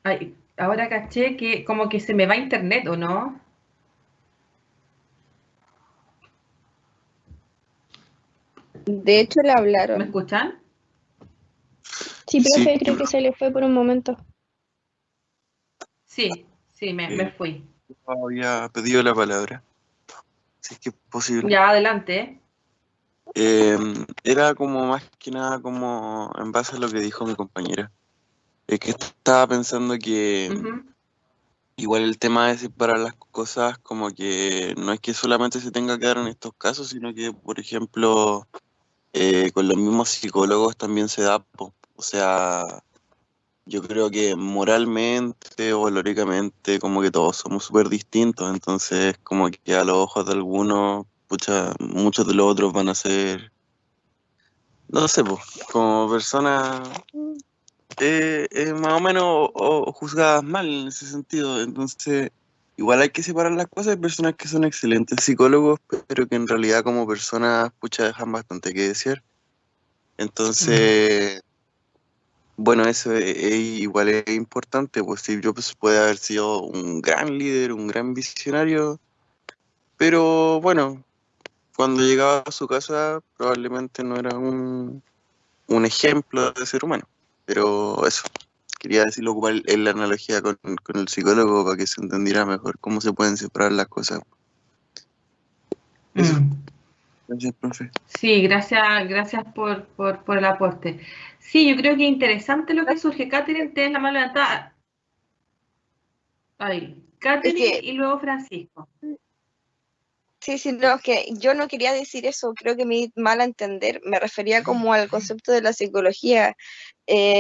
Ay, ahora caché que como que se me va internet, ¿o no? De hecho, le ¿Me hablaron. escuchan? Sí, sí, profe, creo que se le fue por un momento. Sí, sí, me fui. había pedido la palabra, si es que es posible. Ya, adelante. Era como más que nada como en base a lo que dijo mi compañera. Es que estaba pensando que Ujú. igual el tema de separar las cosas como que no es que solamente se tenga que dar en estos casos, sino que, por ejemplo, con los mismos psicólogos también se da, po. O sea, yo creo que moralmente o valóricamente como que todos somos súper distintos, entonces como que a los ojos de algunos, pucha, muchos de los otros van a ser, no sé, pues, como personas más o menos o juzgadas mal en ese sentido, entonces igual hay que separar las cosas. Hay personas que son excelentes psicólogos, pero que en realidad como personas, pucha, dejan bastante que decir. Entonces... Bueno, eso igual es importante, pues Steve Jobs puede haber sido un gran líder, un gran visionario, pero bueno, cuando llegaba a su casa probablemente no era un ejemplo de ser humano. Pero eso, quería decirlo, ocupar la analogía con el psicólogo para que se entendiera mejor cómo se pueden separar las cosas. Eso, Mm. gracias, profe. Sí, gracias por el aporte. Sí, yo creo que es interesante lo que surge. Catherine, tienes la mano levantada. Ahí. Catherine y luego Francisco. Sí, no, es que yo no quería decir eso, creo que me mal a entender, me refería como al concepto de la psicología,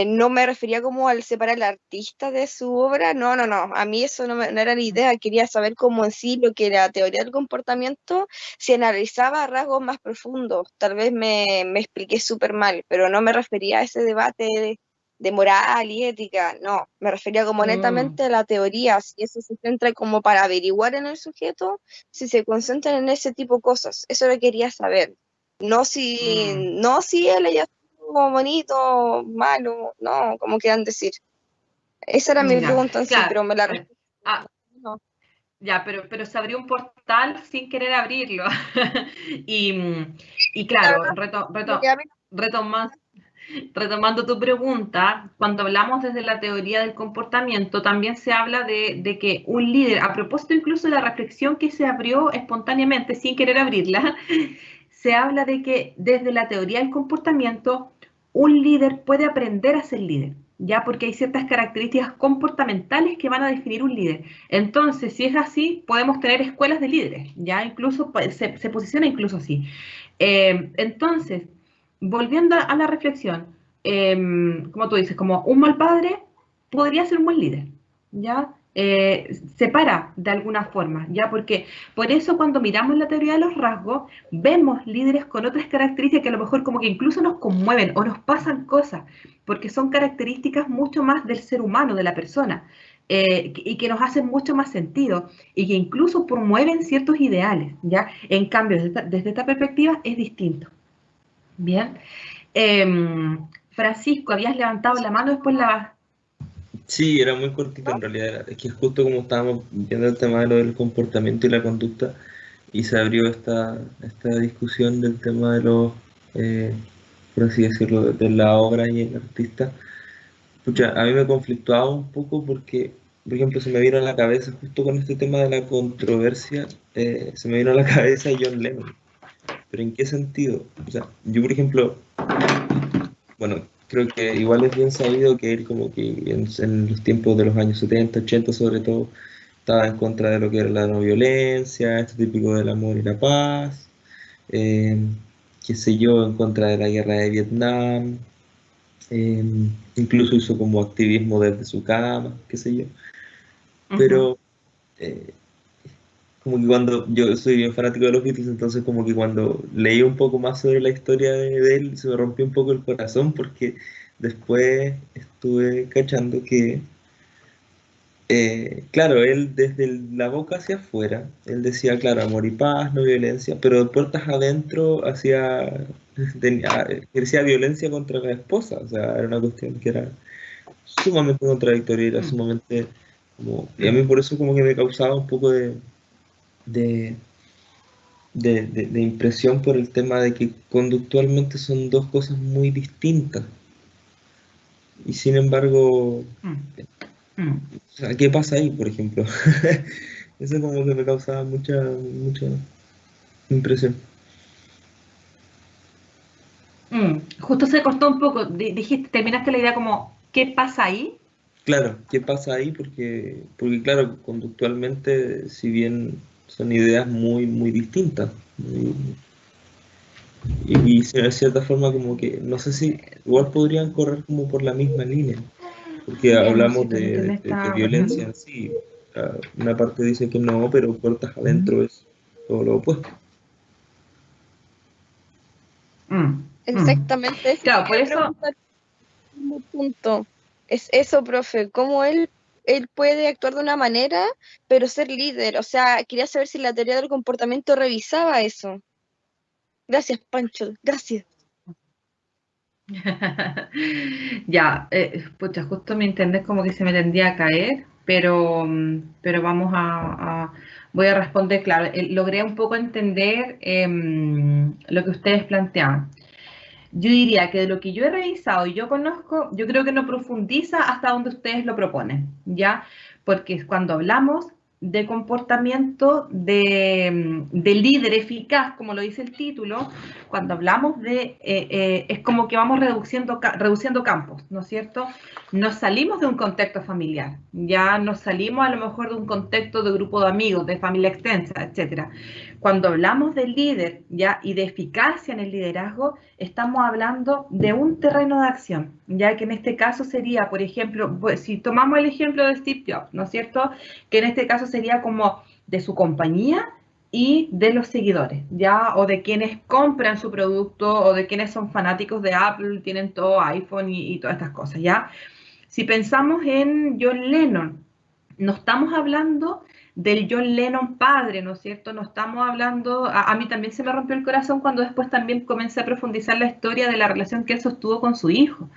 no me refería como al separar al artista de su obra, no, a mí eso no era la idea, quería saber cómo en sí lo que la teoría del comportamiento se analizaba a rasgos más profundos, tal vez me expliqué súper mal, pero no me refería a ese debate de moral y ética, no, me refería como netamente a la teoría, si eso se centra como para averiguar en el sujeto, si se concentran en ese tipo de cosas, eso lo quería saber, no si él haya sido bonito, malo, no, como quieran decir. Esa era mi Ya, pregunta en sí, claro. pero me la respondí. No. Ya, pero se abrió un portal sin querer abrirlo. y claro, Porque a mí retomando tu pregunta, cuando hablamos desde la teoría del comportamiento, también se habla de que un líder, a propósito incluso de la reflexión que se abrió espontáneamente, sin querer abrirla, se habla de que desde la teoría del comportamiento, un líder puede aprender a ser líder, ya porque hay ciertas características comportamentales que van a definir un líder. Entonces, si es así, podemos tener escuelas de líderes, ya incluso se posiciona incluso así. Entonces, volviendo a la reflexión, como tú dices, como un mal padre podría ser un buen líder, ¿ya? Separa de alguna forma, ¿ya? Porque por eso cuando miramos la teoría de los rasgos, vemos líderes con otras características que a lo mejor como que incluso nos conmueven o nos pasan cosas, porque son características mucho más del ser humano, de la persona, y que nos hacen mucho más sentido, y que incluso promueven ciertos ideales, ¿ya? En cambio, desde esta perspectiva es distinto. Bien. Francisco, habías levantado la mano, después la... Sí, era muy cortito en realidad. Es que justo como estábamos viendo el tema de lo del comportamiento y la conducta, y se abrió esta discusión del tema de los, por así decirlo, de la obra y el artista. Pucha, a mí me conflictuaba un poco porque, por ejemplo, se me vino a la cabeza, justo con este tema de la controversia, se me vino a la cabeza John Lennon. ¿Pero en qué sentido? O sea, yo, por ejemplo, bueno, creo que igual es bien sabido que él como que en los tiempos de los años 70, 80 sobre todo, estaba en contra de lo que era la no violencia, esto típico del amor y la paz, eh, qué sé yo, en contra de la guerra de Vietnam, eh, incluso hizo como activismo desde su cama, qué sé yo. Pero eh, como que cuando yo soy bien fanático de los Beatles, entonces como que cuando leí un poco más sobre la historia de él, se me rompió un poco el corazón porque después estuve cachando que, claro, él desde la boca hacia afuera, él decía, claro, amor y paz, no violencia, pero de puertas adentro ejercía violencia contra la esposa, o sea, era una cuestión que era sumamente contradictoria, era sumamente como, y a mí por eso como que me causaba un poco de, de impresión por el tema de que conductualmente son dos cosas muy distintas. Y sin embargo, o sea, ¿qué pasa ahí, por ejemplo? Eso como que me causaba mucha impresión. Justo se cortó un poco, dijiste, terminaste la idea como, ¿qué pasa ahí? Claro, ¿qué pasa ahí? Porque claro, conductualmente, si bien son ideas muy distintas, y de cierta forma como que, no sé si igual podrían correr como por la misma línea, porque Bien, si hablamos tu internet de está... violencia en sí. Una parte dice que no, pero puertas adentro es todo lo opuesto. exactamente eso Claro, por quería eso... preguntar como punto. Es eso, profe, cómo él puede actuar de una manera, pero ser líder. O sea, quería saber si la teoría del comportamiento revisaba eso. Gracias, Pancho, gracias. Ya, pucha, justo mi internet como que se me tendía a caer. pero vamos voy a responder, claro, logré un poco entender lo que ustedes planteaban. Yo diría que de lo que yo he revisado y yo conozco, yo creo que no profundiza hasta donde ustedes lo proponen, ¿ya? Porque cuando hablamos de comportamiento de líder eficaz, como lo dice el título, cuando hablamos es como que vamos reduciendo campos, ¿no es cierto? Nos salimos de un contexto familiar, ya nos salimos a lo mejor de un contexto de grupo de amigos, de familia extensa, etcétera. Cuando hablamos del líder, ya, y de eficacia en el liderazgo, estamos hablando de un terreno de acción, ya que en este caso sería, por ejemplo, pues, si tomamos el ejemplo de Steve Jobs, ¿no es cierto? Que en este caso sería como de su compañía y de los seguidores, ya, o de quienes compran su producto, o de quienes son fanáticos de Apple, tienen todo iPhone y todas estas cosas, ya. Si pensamos en John Lennon, no estamos hablando del John Lennon padre, ¿no es cierto? No estamos hablando, a mí también se me rompió el corazón cuando después también comencé a profundizar la historia de la relación que él sostuvo con su hijo,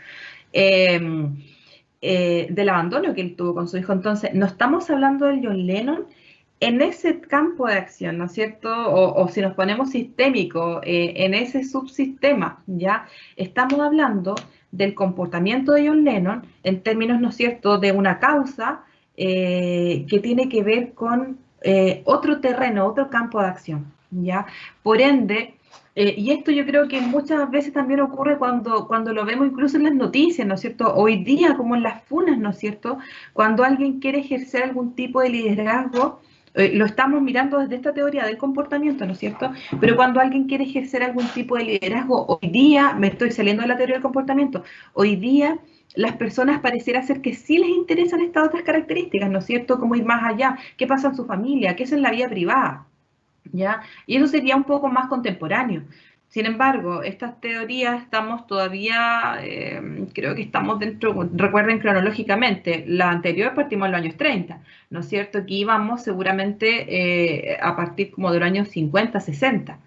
del abandono que él tuvo con su hijo. Entonces, no estamos hablando del John Lennon en ese campo de acción, ¿no es cierto? O si nos ponemos sistémico, en ese subsistema, ¿ya? Estamos hablando del comportamiento de John Lennon en términos, ¿no es cierto?, de una causa que tiene que ver con otro terreno, otro campo de acción, ¿ya? Por ende, y esto yo creo que muchas veces también ocurre cuando lo vemos incluso en las noticias, ¿no es cierto? Hoy día, como en las funas, ¿no es cierto? Cuando alguien quiere ejercer algún tipo de liderazgo, lo estamos mirando desde esta teoría del comportamiento, ¿no es cierto? Pero cuando alguien quiere ejercer algún tipo de liderazgo, hoy día, me estoy saliendo de la teoría del comportamiento, hoy día las personas pareciera ser que sí les interesan estas otras características, ¿no es cierto? Como ir más allá, qué pasa en su familia, qué es en la vida privada, ¿ya? Y eso sería un poco más contemporáneo. Sin embargo, estas teorías estamos todavía, creo que estamos dentro, recuerden cronológicamente, la anterior partimos en los años 30, ¿no es cierto? Que íbamos seguramente a partir como de los años 50, 60,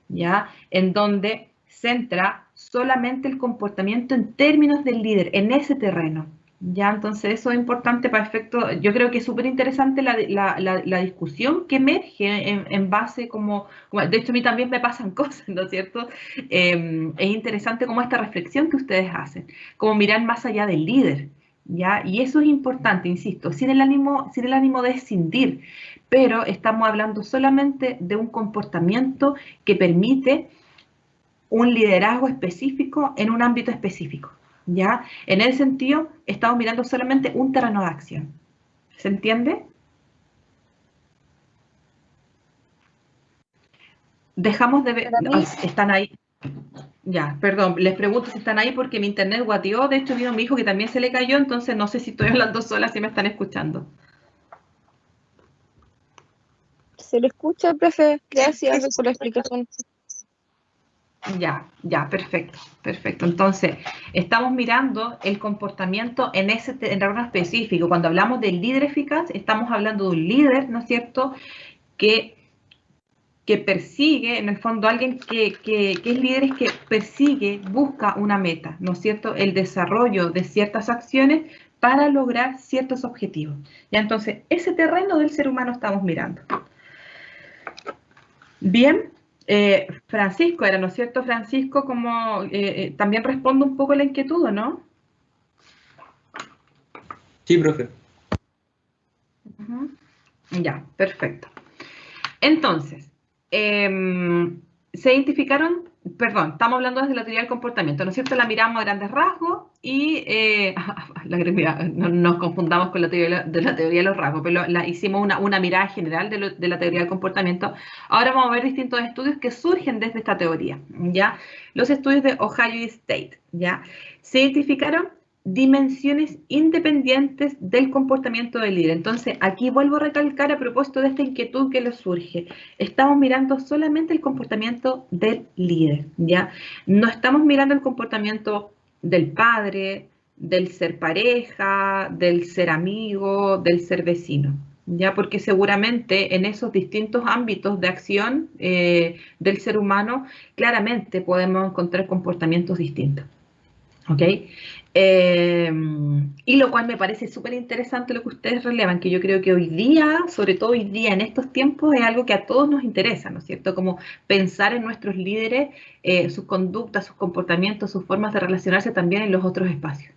¿ya? En donde centra solamente el comportamiento en términos del líder, en ese terreno. Ya, entonces eso es importante para efecto, yo creo que es súper interesante la discusión que emerge en base de hecho a mí también me pasan cosas, ¿no es cierto? Es interesante como esta reflexión que ustedes hacen, como mirar más allá del líder, ¿ya? Y eso es importante, insisto, sin el ánimo de escindir, pero estamos hablando solamente de un comportamiento que permite un liderazgo específico en un ámbito específico. ¿Ya? En ese sentido, estamos mirando solamente un terreno de acción. ¿Se entiende? Dejamos de ver... ¿Están ahí? Ya, perdón, les pregunto si están ahí porque mi internet guateó. De hecho, vino mi hijo que también se le cayó, entonces no sé si estoy hablando sola, si me están escuchando. Se le escucha, profe. Gracias por la explicación. Ya, perfecto. Entonces, estamos mirando el comportamiento en ese terreno específico. Cuando hablamos del líder eficaz, estamos hablando de un líder, ¿no es cierto?, que persigue, en el fondo, alguien que es líder, es que persigue, busca una meta, ¿no es cierto?, el desarrollo de ciertas acciones para lograr ciertos objetivos. Ya, entonces, ese terreno del ser humano estamos mirando. Bien. Francisco era, ¿no es cierto? Francisco, como también responde un poco la inquietud, ¿no? Sí, profe. Ya, perfecto. Entonces, se identificaron, perdón, estamos hablando desde la teoría del comportamiento, ¿no es cierto? La miramos a grandes rasgos y no nos confundamos con la teoría de los rasgos, pero hicimos una mirada general de la teoría del comportamiento. Ahora vamos a ver distintos estudios que surgen desde esta teoría, ¿ya? Los estudios de Ohio State, ¿ya? Se identificaron dimensiones independientes del comportamiento del líder. Entonces, aquí vuelvo a recalcar a propósito de esta inquietud que les surge. Estamos mirando solamente el comportamiento del líder, ¿ya? No estamos mirando el comportamiento del padre, del ser pareja, del ser amigo, del ser vecino, ¿ya? Porque seguramente en esos distintos ámbitos de acción del ser humano, claramente podemos encontrar comportamientos distintos. ¿Ok? Y lo cual me parece súper interesante lo que ustedes relevan, que yo creo que hoy día, sobre todo hoy día en estos tiempos, es algo que a todos nos interesa, ¿no es cierto? Como pensar en nuestros líderes, sus conductas, sus comportamientos, sus formas de relacionarse también en los otros espacios.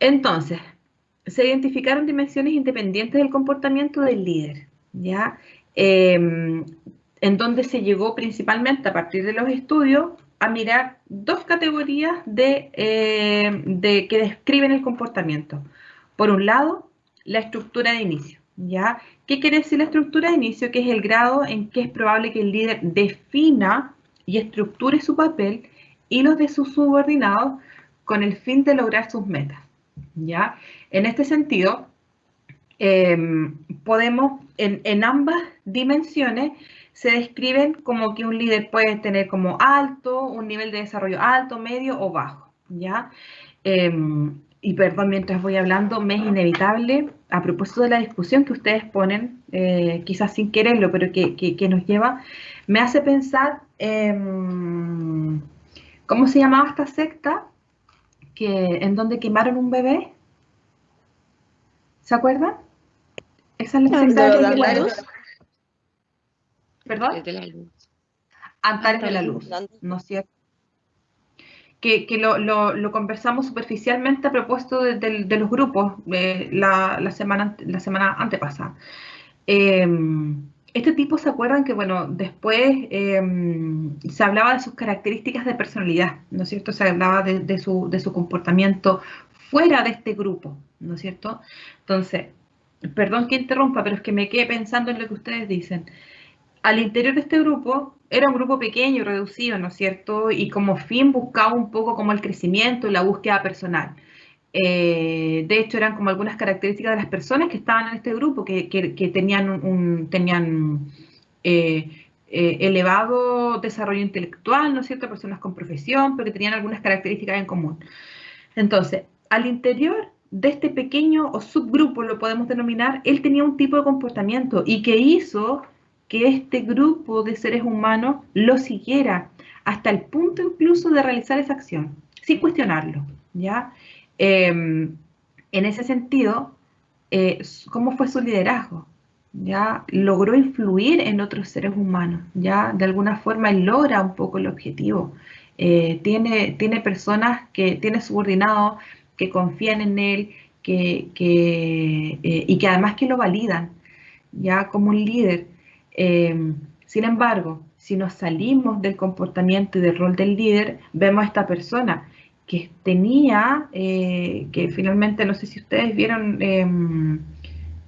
Entonces, se identificaron dimensiones independientes del comportamiento del líder, ¿ya? En donde se llegó principalmente a partir de los estudios a mirar dos categorías que describen el comportamiento. Por un lado, la estructura de inicio, ¿ya? ¿Qué quiere decir la estructura de inicio? Que es el grado en que es probable que el líder defina y estructure su papel y los de sus subordinados con el fin de lograr sus metas, ¿ya? En este sentido, podemos, en ambas dimensiones, se describen como que un líder puede tener como alto, un nivel de desarrollo alto, medio o bajo, ¿ya? Y perdón, mientras voy hablando, me es inevitable, a propósito de la discusión que ustedes ponen, quizás sin quererlo, pero que nos lleva, me hace pensar, ¿cómo se llamaba esta secta? En donde quemaron un bebé, ¿se acuerdan? Esa es la secta Antares de de la la Luz. ¿Perdón? Desde la luz. Antares de la Antares. Luz, ¿no es cierto? Que lo conversamos superficialmente a propósito de los grupos la semana antepasada. Este tipo, ¿se acuerdan que, bueno, después se hablaba de sus características de personalidad, ¿no es cierto? Se hablaba de su comportamiento fuera de este grupo, ¿no es cierto? Entonces, perdón que interrumpa, pero es que me quedé pensando en lo que ustedes dicen. Al interior de este grupo, era un grupo pequeño, reducido, ¿no es cierto? Y como fin buscaba un poco como el crecimiento y la búsqueda personal. De hecho, eran como algunas características de las personas que estaban en este grupo, que tenían elevado desarrollo intelectual, ¿no es cierto? Personas con profesión, pero que tenían algunas características en común. Entonces, al interior de este pequeño o subgrupo, lo podemos denominar, él tenía un tipo de comportamiento y que hizo que este grupo de seres humanos lo siguiera hasta el punto incluso de realizar esa acción, sin cuestionarlo, ¿ya? En ese sentido, ¿cómo fue su liderazgo? ¿Ya? Logró influir en otros seres humanos, ¿ya? De alguna forma él logra un poco el objetivo. Tiene personas tiene subordinados que confían en él y que además que lo validan, ¿ya? Como un líder. Sin embargo, si nos salimos del comportamiento y del rol del líder, vemos a esta persona que tenía, que finalmente, no sé si ustedes vieron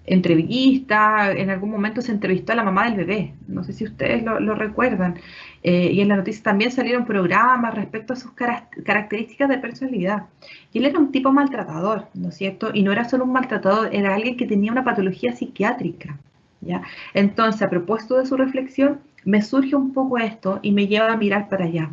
entrevista, en algún momento se entrevistó a la mamá del bebé, no sé si ustedes lo recuerdan, y en la noticia también salieron programas respecto a sus características de personalidad. Y él era un tipo maltratador, ¿no es cierto? Y no era solo un maltratador, era alguien que tenía una patología psiquiátrica, ¿ya? Entonces, a propósito de su reflexión, me surge un poco esto y me lleva a mirar para allá,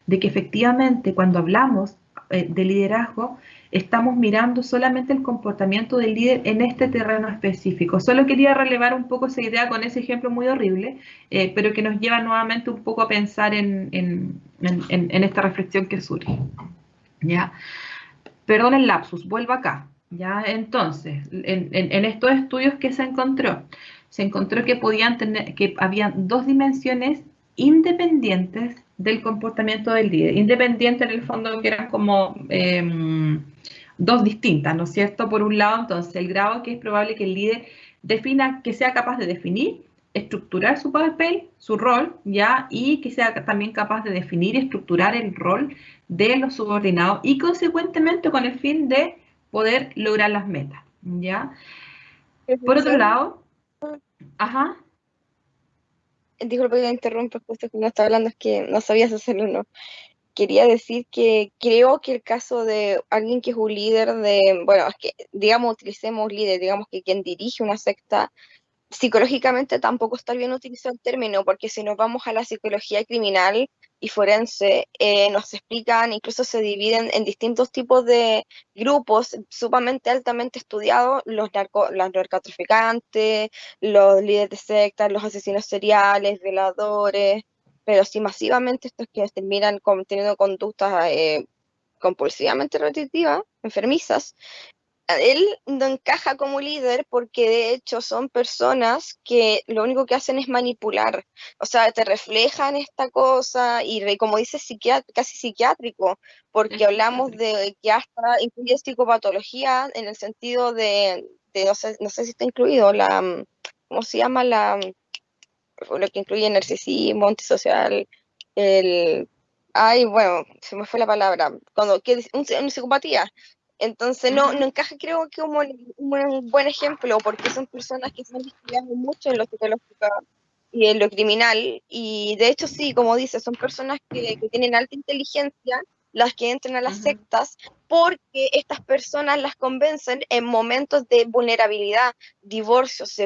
de que efectivamente cuando hablamos de liderazgo, estamos mirando solamente el comportamiento del líder en este terreno específico. Solo quería relevar un poco esa idea con ese ejemplo muy horrible, pero que nos lleva nuevamente un poco a pensar en esta reflexión que surge. ¿Ya? Perdón el lapsus, vuelvo acá. ¿Ya? Entonces, en estos estudios que se encontró que habían dos dimensiones independientes del comportamiento del líder. Independientes en el fondo que eran como dos distintas, ¿no es cierto? Por un lado, entonces, el grado que es probable que el líder defina, que sea capaz de definir, estructurar su papel, su rol, ¿ya? Y que sea también capaz de definir y estructurar el rol de los subordinados y consecuentemente con el fin de poder lograr las metas, ¿ya? Por otro lado, ajá, Disculpa que me interrumpa, justo cuando estaba hablando, es que no sabías hacerlo, ¿no? Quería decir que creo que el caso de alguien que es un líder bueno, es que, digamos, utilicemos líder, digamos que quien dirige una secta, psicológicamente tampoco está bien utilizar el término, porque si nos vamos a la psicología criminal y forense, nos explican, incluso se dividen en distintos tipos de grupos sumamente altamente estudiados, los narcotraficantes, los líderes de sectas, los asesinos seriales, violadores, pero sí masivamente estos que terminan teniendo conductas compulsivamente repetitivas, enfermizas, él no encaja como líder porque de hecho son personas que lo único que hacen es manipular, o sea, te reflejan esta cosa y como dices, casi psiquiátrico, porque hablamos de que hasta incluye psicopatología en el sentido de no sé si está incluido ¿cómo se llama? Lo que incluye narcisismo, antisocial, bueno, se me fue la palabra, una psicopatía. Entonces no encaja, creo que como un buen ejemplo, porque son personas que se han estudiado mucho en lo psicológico y en lo criminal, y de hecho sí, como dices, son personas que tienen alta inteligencia, las que entran a las sectas, porque estas personas las convencen en momentos de vulnerabilidad, divorcios,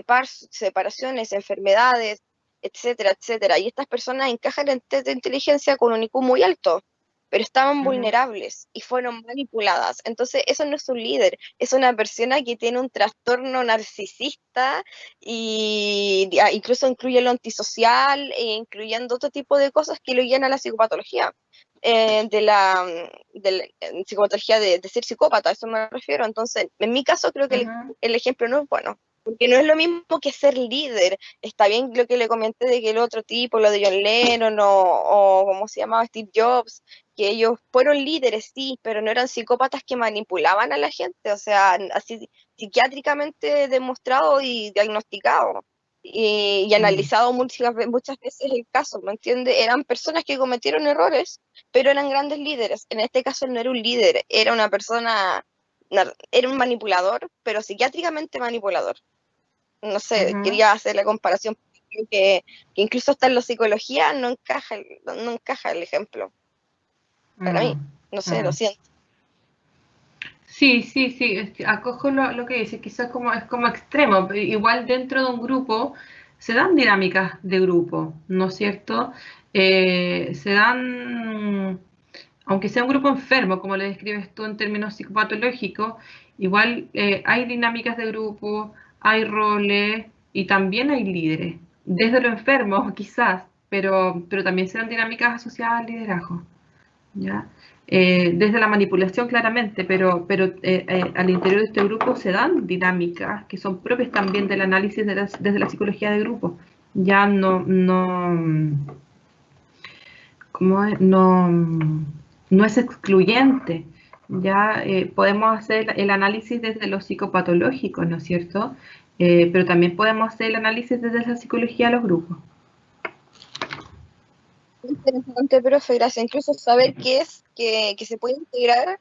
separaciones, enfermedades, etcétera, etcétera. Y estas personas encajan en test de inteligencia con un IQ muy alto, pero estaban vulnerables y fueron manipuladas. Entonces, eso no es un líder, es una persona que tiene un trastorno narcisista y incluso incluye lo antisocial, incluyendo otro tipo de cosas que lo llenan a la psicopatología. Psicopatología de ser psicópata, a eso me refiero. Entonces, en mi caso, creo que el ejemplo no es bueno, porque no es lo mismo que ser líder. Está bien lo que le comenté de que el otro tipo, lo de John Lennon o ¿cómo se llamaba? Steve Jobs, que ellos fueron líderes, sí, pero no eran psicópatas que manipulaban a la gente, o sea, así psiquiátricamente demostrado y diagnosticado. Y analizado muchas veces el caso, ¿me entiendes? Eran personas que cometieron errores, pero eran grandes líderes. En este caso él no era un líder, era una persona, era un manipulador, pero psiquiátricamente manipulador. No sé, quería hacer la comparación, creo que incluso hasta en la psicología no encaja el ejemplo. Para mí, no sé, lo siento. Sí, sí, sí, acojo lo que dice, quizás es como extremo, pero igual dentro de un grupo se dan dinámicas de grupo, ¿no es cierto? Se dan, aunque sea un grupo enfermo, como le describes tú en términos psicopatológicos, igual hay dinámicas de grupo, hay roles y también hay líderes, desde lo enfermo quizás, pero también se dan dinámicas asociadas al liderazgo, ¿ya? Desde la manipulación claramente, pero al interior de este grupo se dan dinámicas que son propias también del análisis desde la psicología de grupo. Ya no es excluyente. Ya podemos hacer el análisis desde lo psicopatológico, ¿no es cierto? Pero también podemos hacer el análisis desde la psicología de los grupos. Interesante, profe, gracias. Incluso saber qué es que se puede integrar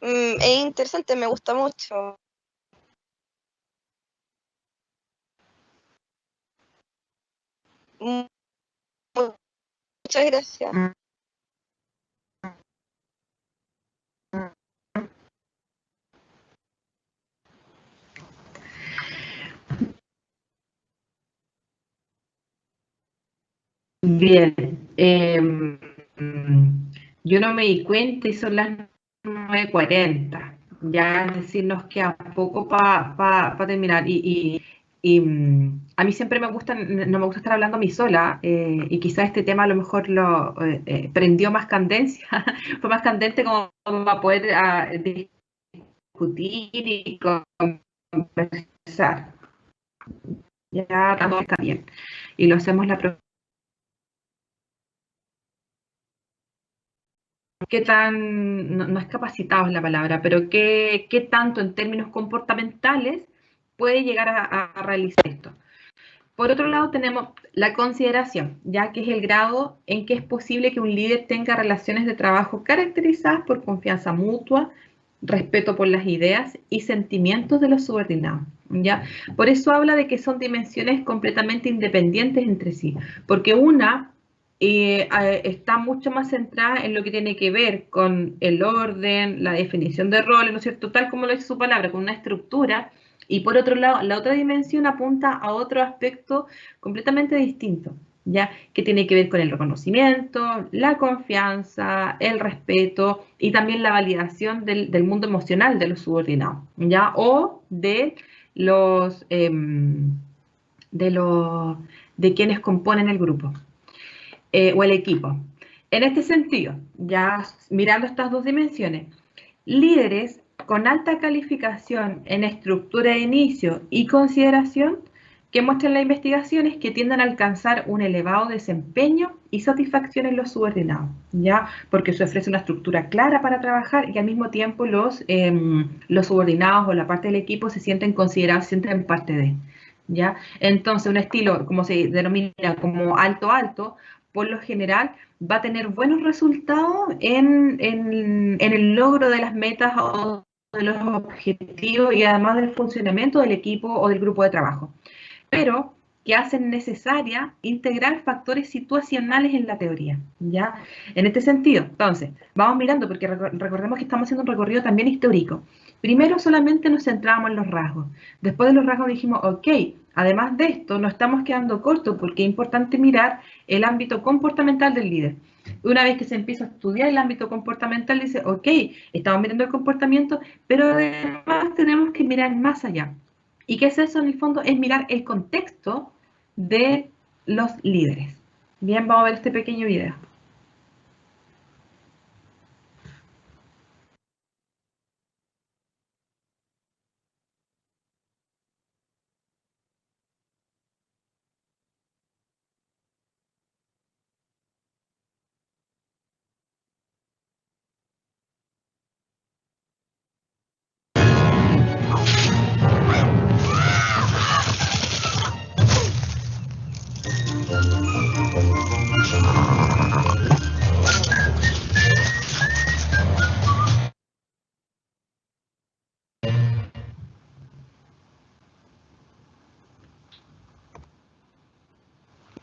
es interesante, me gusta mucho. Muchas gracias. Bien, yo no me di cuenta y son las 9:40. Ya es decir, nos queda poco para terminar. A mí siempre no me gusta estar hablando a mí sola, y quizás este tema a lo mejor lo prendió más candencia, fue más candente como para poder discutir y conversar. Ya todo está bien. Y lo hacemos la próxima. ¿Qué tan, no es capacitado es la palabra, pero qué tanto en términos comportamentales puede llegar a realizar esto? Por otro lado tenemos la consideración, ya que es el grado en que es posible que un líder tenga relaciones de trabajo caracterizadas por confianza mutua, respeto por las ideas y sentimientos de los subordinados, ¿ya? Por eso habla de que son dimensiones completamente independientes entre sí, porque una está mucho más centrada en lo que tiene que ver con el orden, la definición de roles, ¿no es cierto? Tal como lo dice su palabra, con una estructura. Y por otro lado, la otra dimensión apunta a otro aspecto completamente distinto, ¿ya? Que tiene que ver con el reconocimiento, la confianza, el respeto y también la validación del mundo emocional de los subordinados, ¿ya? O de de quienes componen el grupo. O el equipo. En este sentido, ya mirando estas dos dimensiones, líderes con alta calificación en estructura de inicio y consideración que muestran las investigaciones que tienden a alcanzar un elevado desempeño y satisfacción en los subordinados, ¿ya? Porque se ofrece una estructura clara para trabajar y al mismo tiempo los subordinados o la parte del equipo se sienten considerados, se sienten parte de, ¿ya? Entonces, un estilo, como se denomina, como alto-alto, por lo general va a tener buenos resultados en el logro de las metas o de los objetivos y además del funcionamiento del equipo o del grupo de trabajo, pero que hacen necesaria integrar factores situacionales en la teoría, ¿ya? En este sentido, entonces, vamos mirando, porque recordemos que estamos haciendo un recorrido también histórico. Primero solamente nos centrábamos en los rasgos. Después de los rasgos dijimos, ok, además de esto, nos estamos quedando cortos porque es importante mirar el ámbito comportamental del líder. Una vez que se empieza a estudiar el ámbito comportamental, dice, ok, estamos mirando el comportamiento, pero además tenemos que mirar más allá. ¿Y qué es eso en el fondo? Es mirar el contexto de los líderes. Bien, vamos a ver este pequeño video.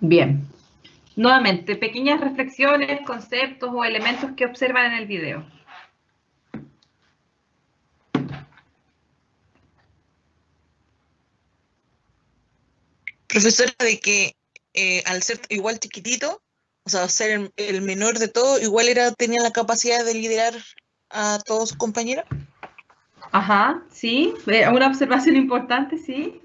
Bien, nuevamente, pequeñas reflexiones, conceptos o elementos que observan en el video. Profesora, de que al ser igual chiquitito, o sea, ser el menor de todo, igual tenía la capacidad de liderar a todos sus compañeros. Ajá, sí, una observación importante, sí.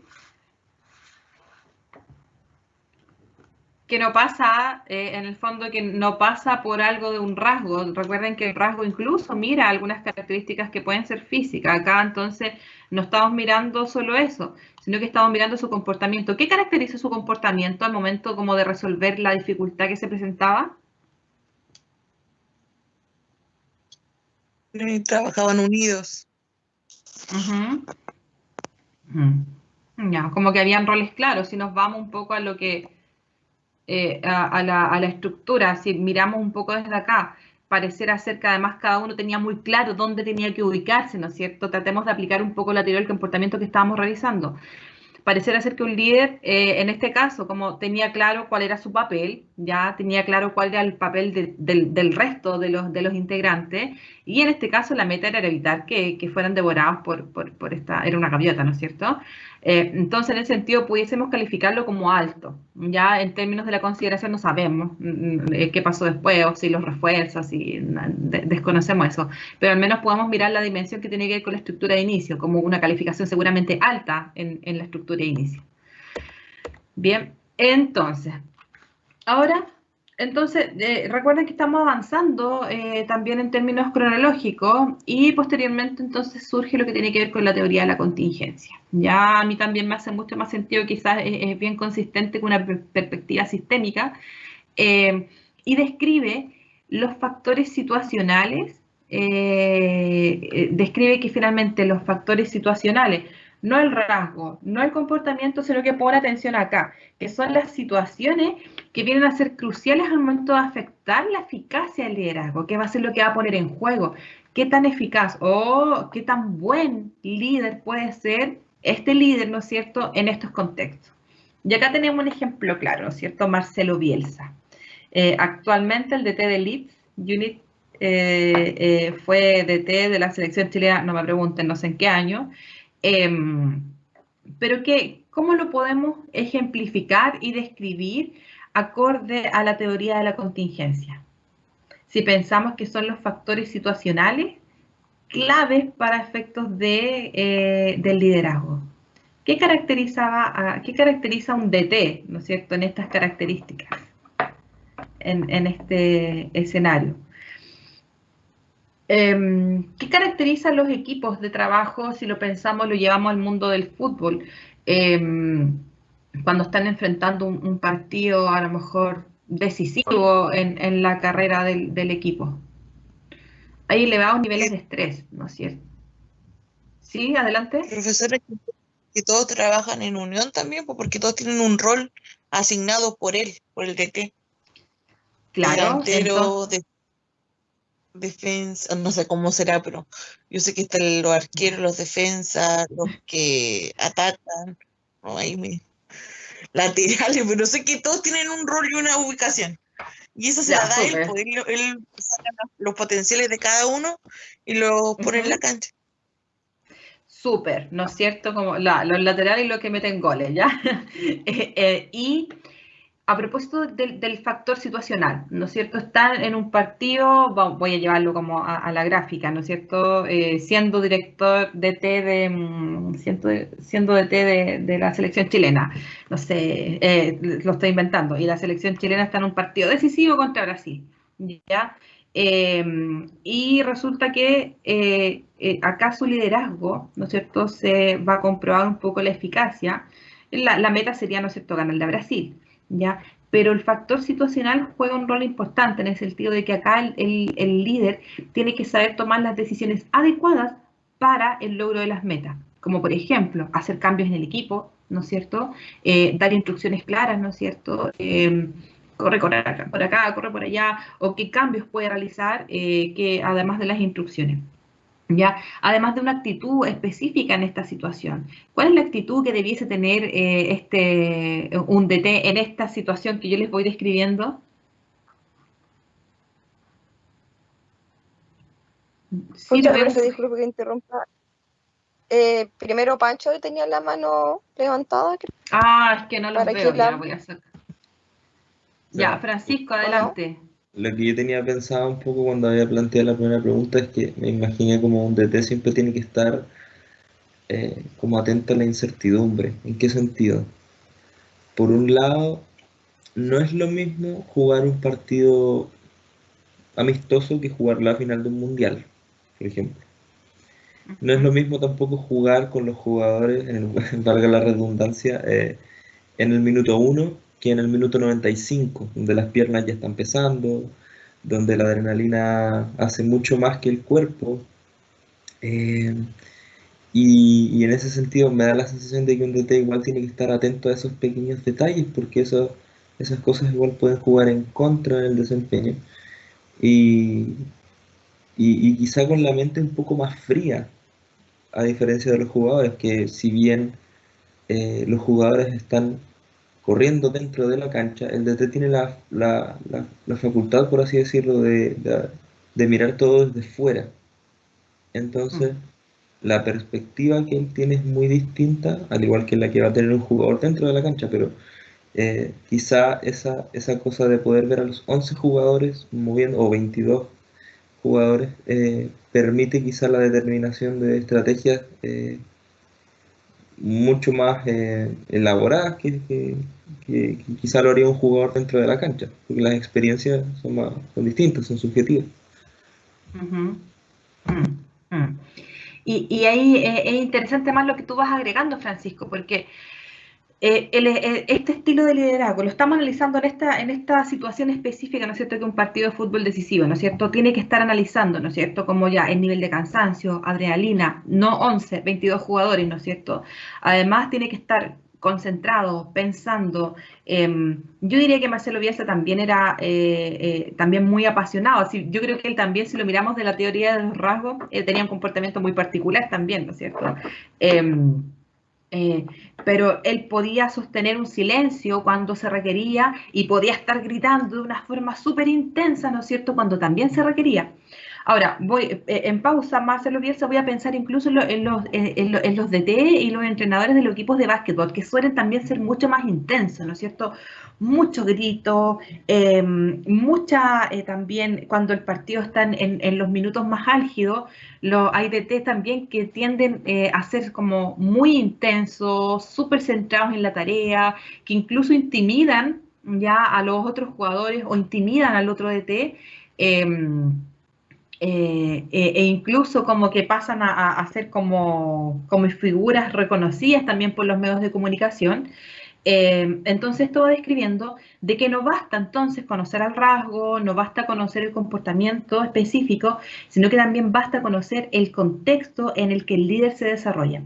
Que no pasa, en el fondo, que no pasa por algo de un rasgo. Recuerden que el rasgo incluso mira algunas características que pueden ser físicas. Acá, entonces, no estamos mirando solo eso, sino que estamos mirando su comportamiento. ¿Qué caracteriza su comportamiento al momento como de resolver la dificultad que se presentaba? Trabajaban unidos. Ya, como que habían roles claros. Si nos vamos un poco a lo que a la estructura, si miramos un poco desde acá, pareciera ser que además cada uno tenía muy claro dónde tenía que ubicarse, ¿no es cierto? Tratemos de aplicar un poco la teoría del comportamiento que estábamos revisando. Pareciera ser que un líder, en este caso, como tenía claro cuál era su papel, ya tenía claro cuál era el papel del resto de los integrantes, y en este caso la meta era evitar que fueran devorados por esta, era una gaviota, ¿no es cierto? Entonces, en ese sentido, pudiésemos calificarlo como alto. Ya en términos de la consideración no sabemos qué pasó después, o si los refuerza, si desconocemos eso, pero al menos podemos mirar la dimensión que tiene que ver con la estructura de inicio, como una calificación seguramente alta en la estructura de inicio. Bien, entonces, ahora, recuerden que estamos avanzando también en términos cronológicos y posteriormente entonces surge lo que tiene que ver con la teoría de la contingencia. Ya a mí también me hace mucho más sentido, quizás es bien consistente con una perspectiva sistémica y describe los factores situacionales, describe que finalmente los factores situacionales, no el rasgo, no el comportamiento, sino que pone atención acá, que son las situaciones que vienen a ser cruciales al momento de afectar la eficacia del liderazgo, que va a ser lo que va a poner en juego, qué tan eficaz o qué tan buen líder puede ser este líder, ¿no es cierto?, en estos contextos. Y acá tenemos un ejemplo claro, ¿no es cierto?, Marcelo Bielsa. Actualmente el DT de Leeds Unit fue DT de la selección chilena, no me pregunten, no sé en qué año, pero ¿cómo lo podemos ejemplificar y describir acorde a la teoría de la contingencia? Si pensamos que son los factores situacionales claves para efectos del liderazgo. ¿Qué caracteriza un DT, ¿no es cierto?, en estas características? en este escenario. ¿Qué caracteriza a los equipos de trabajo si lo pensamos, lo llevamos al mundo del fútbol? Cuando están enfrentando un partido a lo mejor decisivo en la carrera del equipo. Hay elevados niveles de estrés, ¿no es cierto? Sí, adelante. Profesores, que todos trabajan en unión también, pues, porque todos tienen un rol asignado por él, por el DT. Claro, Delantero, defensa, no sé cómo será, pero yo sé que están los arqueros, los defensas, los que atacan, ¿no? Laterales, pero sé que todos tienen un rol y una ubicación. Y eso se ya, la da él, súper. pues él saca los potenciales de cada uno y los pone en la cancha. Súper, ¿no es cierto? Como los laterales y los que meten goles, ¿ya? Y a propósito del factor situacional, ¿no es cierto? Están en un partido, voy a llevarlo como a la gráfica, ¿no es cierto? Siendo director DT siendo DT de la selección chilena, no sé, lo estoy inventando, y la selección chilena está en un partido decisivo contra Brasil, ¿ya? Y resulta que acá su liderazgo, ¿no es cierto?, se va a comprobar un poco la eficacia. La meta sería, ¿no es cierto?, ganarle a Brasil, ¿ya? Pero el factor situacional juega un rol importante en el sentido de que acá el líder tiene que saber tomar las decisiones adecuadas para el logro de las metas, como por ejemplo, hacer cambios en el equipo, ¿no es cierto?, dar instrucciones claras, ¿no es cierto?, corre por acá, corre por allá, o qué cambios puede realizar, que además de las instrucciones. ¿Ya? Además de una actitud específica en esta situación. ¿Cuál es la actitud que debiese tener un DT en esta situación que yo les voy describiendo? Sí, Pucha, lo veo. profe, disculpe que interrumpa. Primero Pancho tenía la mano levantada, creo, Ah, es que no los para veo, que ya la... voy a sacar. O sea, Ya, Francisco, ¿O no? adelante. lo que yo tenía pensado un poco cuando había planteado la primera pregunta es que me imaginé como un DT siempre tiene que estar como atento a la incertidumbre. ¿En qué sentido? Por un lado, no es lo mismo jugar un partido amistoso que jugar la final de un mundial, por ejemplo. No es lo mismo tampoco jugar con los jugadores, valga la redundancia, en el minuto 1 que en el minuto 95, donde las piernas ya están pesando, donde la adrenalina hace mucho más que el cuerpo. eh, y en ese sentido me da la sensación de que un DT igual tiene que estar atento a esos pequeños detalles, porque esas cosas igual pueden jugar en contra del desempeño. Y, y quizá con la mente un poco más fría, a diferencia de los jugadores, que si bien los jugadores están corriendo dentro de la cancha, el DT tiene la facultad, por así decirlo, de mirar todo desde fuera. Entonces, la perspectiva que él tiene es muy distinta, al igual que la que va a tener un jugador dentro de la cancha, pero quizá esa cosa de poder ver a los 11 jugadores moviendo, o 22 jugadores, permite quizá la determinación de estrategias mucho más elaboradas que quizá lo haría un jugador dentro de la cancha, porque las experiencias son distintas, son subjetivas. Uh-huh. Y ahí es interesante más lo que tú vas agregando, Francisco, porque este estilo de liderazgo lo estamos analizando en esta situación específica, ¿no es cierto?, que un partido de fútbol decisivo, ¿no es cierto?, tiene que estar analizando, ¿no es cierto?, como ya el nivel de cansancio, adrenalina, no 11, 22 jugadores, ¿no es cierto?, además tiene que estar concentrado, pensando. Yo diría que Marcelo Bielsa también era también muy apasionado, así, yo creo que él también, si lo miramos de la teoría de los rasgos, tenía un comportamiento muy particular también, ¿no es cierto?, pero él podía sostener un silencio cuando se requería y podía estar gritando de una forma súper intensa, ¿no es cierto?, cuando también se requería. Ahora, voy en pausa, Marcelo Bielsa, voy a pensar incluso en los DT y los entrenadores de los equipos de básquetbol, que suelen también ser mucho más intensos, ¿no es cierto? Mucho grito, mucha también cuando el partido está en los minutos más álgidos, hay DT también que tienden a ser como muy intensos, súper centrados en la tarea, que incluso intimidan, ya a los otros jugadores o intimidan al otro DT, e incluso como que pasan a ser como figuras reconocidas también por los medios de comunicación. Entonces esto va describiendo de que no basta entonces conocer al rasgo, no basta conocer el comportamiento específico, sino que también basta conocer el contexto en el que el líder se desarrolla.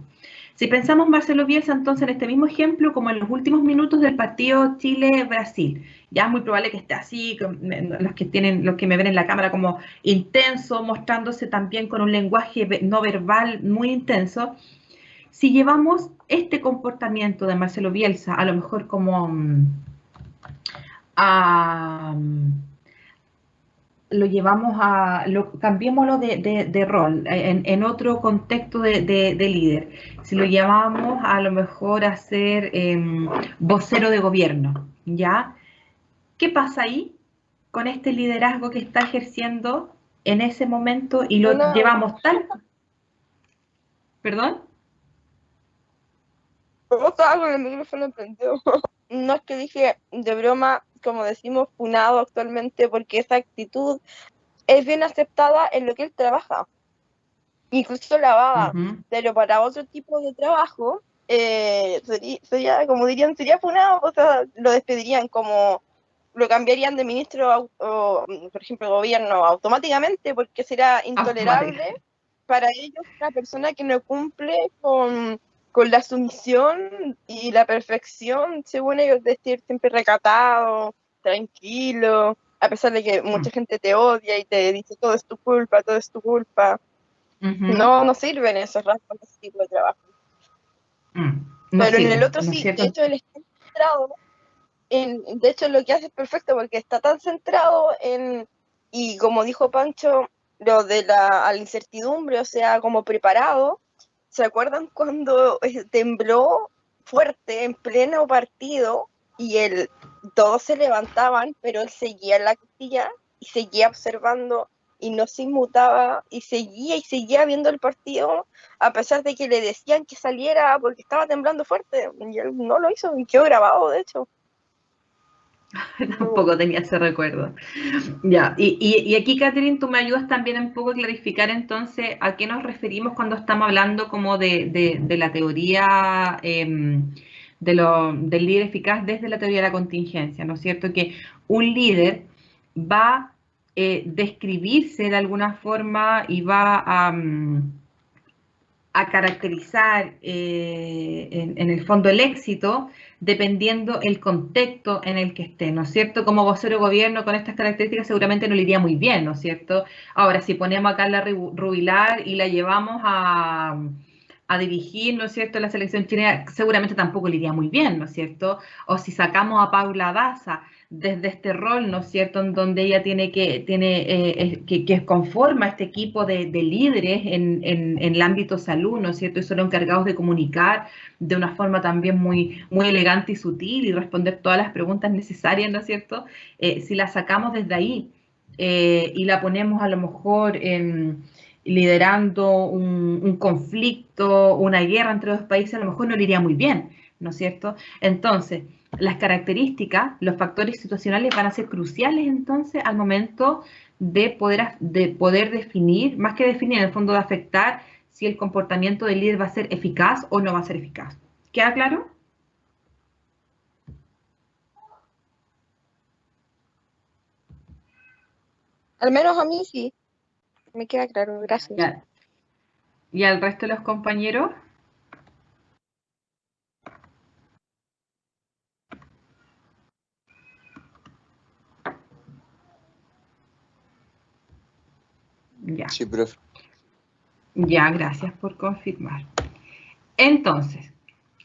Si pensamos Marcelo Bielsa entonces en este mismo ejemplo, como en los últimos minutos del partido Chile-Brasil, ya es muy probable que esté así, los que me ven en la cámara como intenso, mostrándose también con un lenguaje no verbal muy intenso. Si llevamos este comportamiento de Marcelo Bielsa, a lo mejor como lo llevamos cambiémoslo de rol, en otro contexto de líder. Si lo llamamos a lo mejor a ser vocero de gobierno, ¿ya? ¿Qué pasa ahí con este liderazgo que está ejerciendo en ese momento y lo llevamos tal... ¿Perdón? ¿Cómo estaba con el micrófono prendido? No, es que dije de broma, como decimos, funado actualmente, porque esa actitud es bien aceptada en lo que él trabaja. Incluso la va, pero para otro tipo de trabajo, sería, como dirían, sería funado, o sea, lo despedirían como, lo cambiarían de ministro, o, por ejemplo, gobierno automáticamente, porque será intolerable para ellos una persona que no cumple con la sumisión y la perfección, según ellos, de ser siempre recatado, tranquilo, a pesar de que mucha gente te odia y te dice todo es tu culpa, todo es tu culpa. No sirven esos rasgos de ese tipo de trabajo. Pero en el otro sí, de hecho él está centrado de hecho lo que hace es perfecto porque está tan centrado y como dijo Pancho, lo de la incertidumbre, o sea, como preparado. ¿Se acuerdan cuando tembló fuerte en pleno partido y todos se levantaban, pero él seguía en la costilla y seguía observando y no se inmutaba y seguía viendo el partido a pesar de que le decían que saliera porque estaba temblando fuerte? Y él no lo hizo y quedó grabado, de hecho. Tampoco tenía ese recuerdo. Ya, y aquí, Catherine, tú me ayudas también un poco a clarificar entonces a qué nos referimos cuando estamos hablando como de la teoría del líder eficaz desde la teoría de la contingencia, ¿no es cierto? Que un líder va a describirse de alguna forma y va a caracterizar en el fondo el éxito dependiendo el contexto en el que esté, ¿no es cierto? Como vocero de gobierno con estas características seguramente no le iría muy bien, ¿no es cierto? Ahora, si ponemos a Carla Rubilar y la llevamos a dirigir, ¿no es cierto?, la selección chilena, seguramente tampoco le iría muy bien, ¿no es cierto? O si sacamos a Paula Daza desde este rol, ¿no es cierto?, en donde ella que conforma este equipo de líderes en el ámbito salud, ¿no es cierto?, y son encargados de comunicar de una forma también muy, muy elegante y sutil y responder todas las preguntas necesarias, ¿no es cierto? Si la sacamos desde ahí y la ponemos a lo mejor liderando un conflicto, una guerra entre dos países, a lo mejor no le iría muy bien, ¿no es cierto? Entonces, las características, los factores situacionales van a ser cruciales entonces al momento de poder definir, más que definir, en el fondo de afectar si el comportamiento del líder va a ser eficaz o no va a ser eficaz. ¿Queda claro? Al menos a mí sí. Me queda claro, gracias. Ya. ¿Y al resto de los compañeros? Ya. Sí, profe. Ya, gracias por confirmar. Entonces,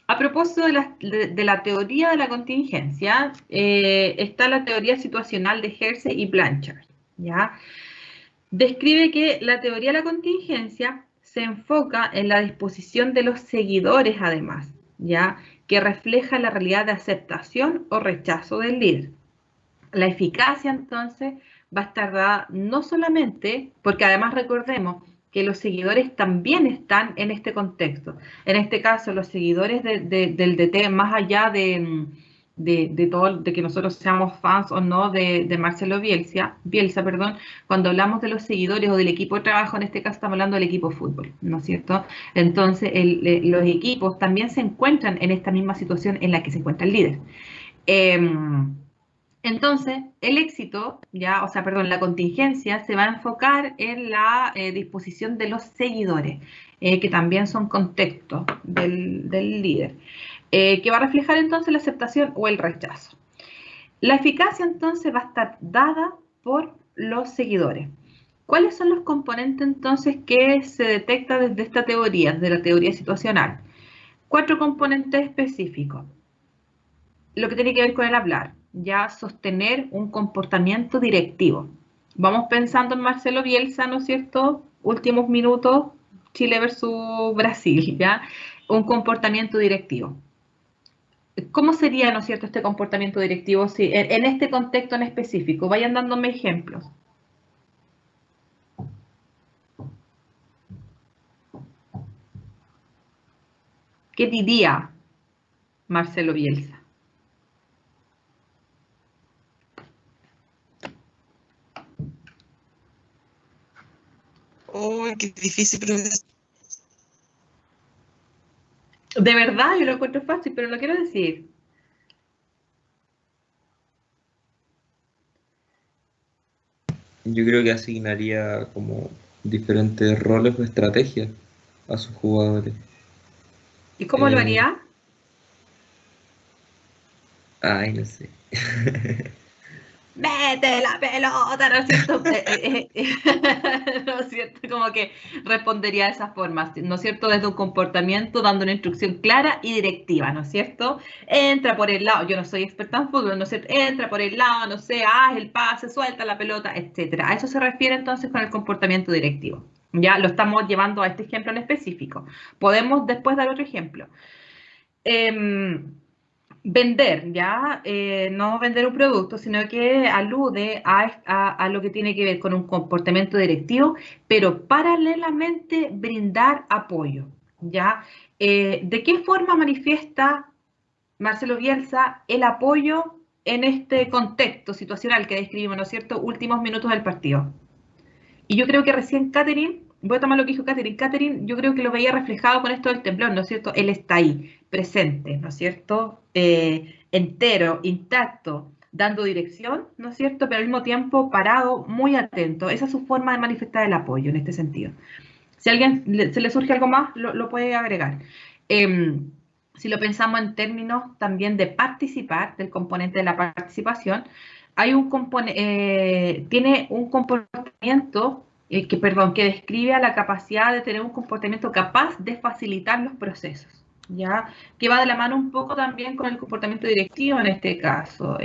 a propósito de la teoría de la contingencia, está la teoría situacional de Hersey y Blanchard, ¿ya? Describe que la teoría de la contingencia se enfoca en la disposición de los seguidores, además, ¿ya?, que refleja la realidad de aceptación o rechazo del líder. La eficacia, entonces, va a estar dada no solamente, porque además recordemos que los seguidores también están en este contexto. En este caso, los seguidores del DT, más allá de de que nosotros seamos fans o no de Marcelo Bielsa, cuando hablamos de los seguidores o del equipo de trabajo, en este caso estamos hablando del equipo de fútbol, ¿no es cierto? Entonces, los equipos también se encuentran en esta misma situación en la que se encuentra el líder. Entonces, el éxito, la contingencia se va a enfocar en la disposición de los seguidores, que también son contextos del líder, que va a reflejar entonces la aceptación o el rechazo. La eficacia entonces va a estar dada por los seguidores. ¿Cuáles son los componentes entonces que se detecta desde esta teoría, desde la teoría situacional? 4 componentes específicos. Lo que tiene que ver con el hablar, ya sostener un comportamiento directivo. Vamos pensando en Marcelo Bielsa, ¿no es cierto? Últimos minutos, Chile versus Brasil, ¿ya? Un comportamiento directivo. ¿Cómo sería, ¿no es cierto, este comportamiento directivo si, en este contexto en específico? Vayan dándome ejemplos. ¿Qué diría Marcelo Bielsa? Oh, qué difícil, profesor. De verdad, yo lo encuentro fácil, pero lo quiero decir. Yo creo que asignaría como diferentes roles o estrategias a sus jugadores. ¿Y cómo lo haría? Ay, no sé. ¡Mete la pelota! ¿No es cierto? ¿No es cierto? Como que respondería de esa forma, ¿no es cierto? Desde un comportamiento, dando una instrucción clara y directiva, ¿no es cierto? Entra por el lado, yo no soy experta en fútbol, ¿no es cierto? Entra por el lado, no sé, haz el pase, suelta la pelota, etcétera. A eso se refiere entonces con el comportamiento directivo. Ya lo estamos llevando a este ejemplo en específico. Podemos después dar otro ejemplo. Vender, ¿ya? No vender un producto, sino que alude a lo que tiene que ver con un comportamiento directivo, pero paralelamente brindar apoyo, ¿ya? ¿De qué forma manifiesta Marcelo Bielsa el apoyo en este contexto situacional que describimos, ¿no es cierto? Últimos minutos del partido. Y yo creo que recién Catherine, voy a tomar lo que dijo Catherine, yo creo que lo veía reflejado con esto del temblor, ¿no es cierto? Él está ahí, presente, ¿no es cierto? Entero, intacto, dando dirección, ¿no es cierto? Pero al mismo tiempo parado, muy atento. Esa es su forma de manifestar el apoyo en este sentido. Si a alguien se le surge algo más, lo puede agregar. Si lo pensamos en términos también de participar, del componente de la participación, hay un tiene un comportamiento que describe a la capacidad de tener un comportamiento capaz de facilitar los procesos, ¿ya? Que va de la mano un poco también con el comportamiento directivo en este caso,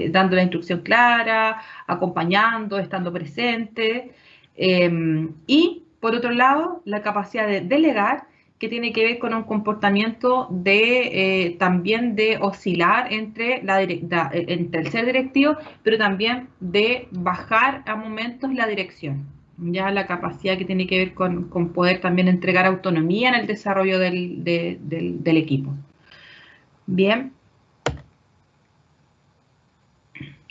dando la instrucción clara, acompañando, estando presente, y por otro lado, la capacidad de delegar, que tiene que ver con un comportamiento también de oscilar entre el ser directivo, pero también de bajar a momentos la dirección. Ya la capacidad que tiene que ver con poder también entregar autonomía en el desarrollo del equipo. Bien.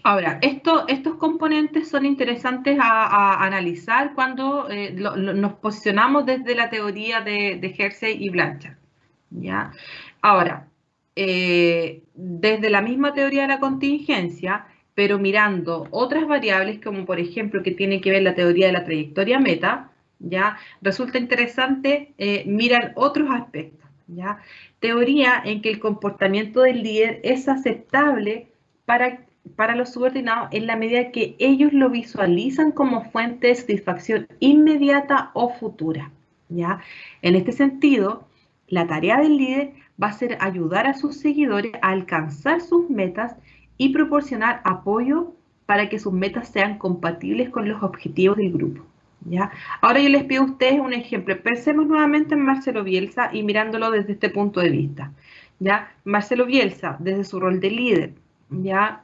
Ahora, estos componentes son interesantes a analizar cuando nos posicionamos desde la teoría de Hersey y Blanchard, ¿ya? Ahora, desde la misma teoría de la contingencia, pero mirando otras variables, como por ejemplo que tiene que ver la teoría de la trayectoria meta, ¿ya? Resulta interesante mirar otros aspectos, ¿ya? Teoría en que el comportamiento del líder es aceptable para los subordinados en la medida que ellos lo visualizan como fuente de satisfacción inmediata o futura, ¿ya? En este sentido, la tarea del líder va a ser ayudar a sus seguidores a alcanzar sus metas y proporcionar apoyo para que sus metas sean compatibles con los objetivos del grupo, ¿ya? Ahora yo les pido a ustedes un ejemplo. Pensemos nuevamente en Marcelo Bielsa y mirándolo desde este punto de vista, ¿ya? Marcelo Bielsa, desde su rol de líder, ¿ya?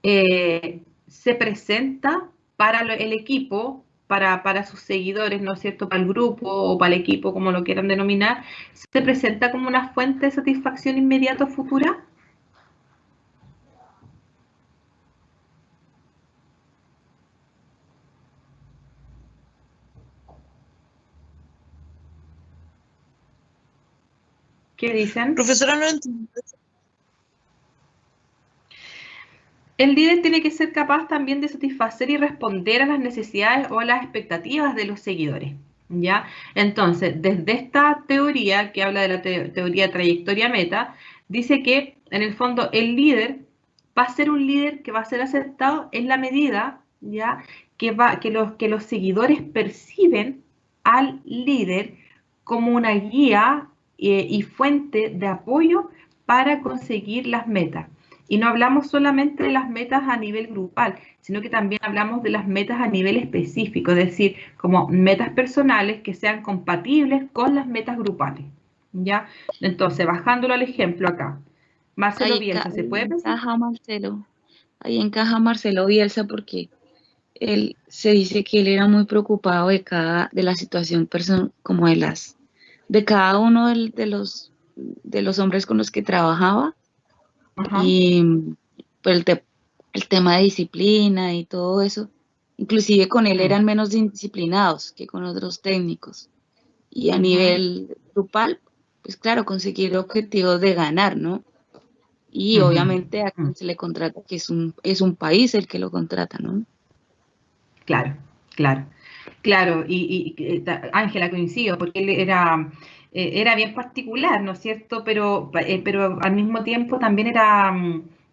Se presenta para el equipo, para sus seguidores, ¿no es cierto?, para el grupo o para el equipo, como lo quieran denominar, se presenta como una fuente de satisfacción inmediata o futura. ¿Qué dicen? Profesora, no entiendo. El líder tiene que ser capaz también de satisfacer y responder a las necesidades o a las expectativas de los seguidores, ¿ya? Entonces, desde esta teoría que habla de la teoría trayectoria meta, dice que en el fondo el líder va a ser un líder que va a ser aceptado en la medida, ¿ya? Que los seguidores perciben al líder como una guía y fuente de apoyo para conseguir las metas. Y no hablamos solamente de las metas a nivel grupal, sino que también hablamos de las metas a nivel específico, es decir, como metas personales que sean compatibles con las metas grupales, ¿ya? Entonces, bajándolo al ejemplo acá, Marcelo Ahí, Bielsa, ¿se puede pensar? ahí encaja Marcelo Bielsa porque él se dice que él era muy preocupado de la situación como de cada uno de los hombres con los que trabajaba. Ajá. Y pues el tema de disciplina y todo eso, inclusive con él eran menos indisciplinados que con otros técnicos. Y a nivel grupal, pues claro, conseguir objetivos de ganar, ¿no? Y obviamente a quien se le contrata, que es un país el que lo contrata, ¿no? Claro, claro, claro. Y Ángela, coincido, porque él era bien particular, ¿no es cierto? Pero al mismo tiempo también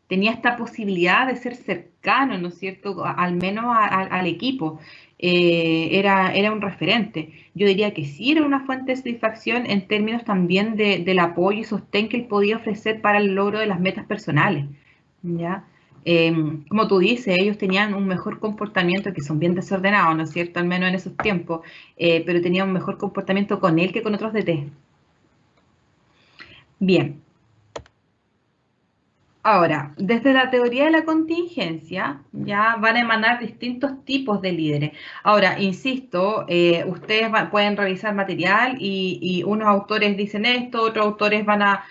tenía esta posibilidad de ser cercano, ¿no es cierto? Al menos al equipo. Era un referente. Yo diría que sí era una fuente de satisfacción en términos también del apoyo y sostén que él podía ofrecer para el logro de las metas personales, ¿ya? Como tú dices, ellos tenían un mejor comportamiento, que son bien desordenados, ¿no es cierto? Al menos en esos tiempos, pero tenían un mejor comportamiento con él que con otros DT. Bien. Ahora, desde la teoría de la contingencia, ya van a emanar distintos tipos de líderes. Ahora, insisto, ustedes pueden revisar material y unos autores dicen esto, otros autores van a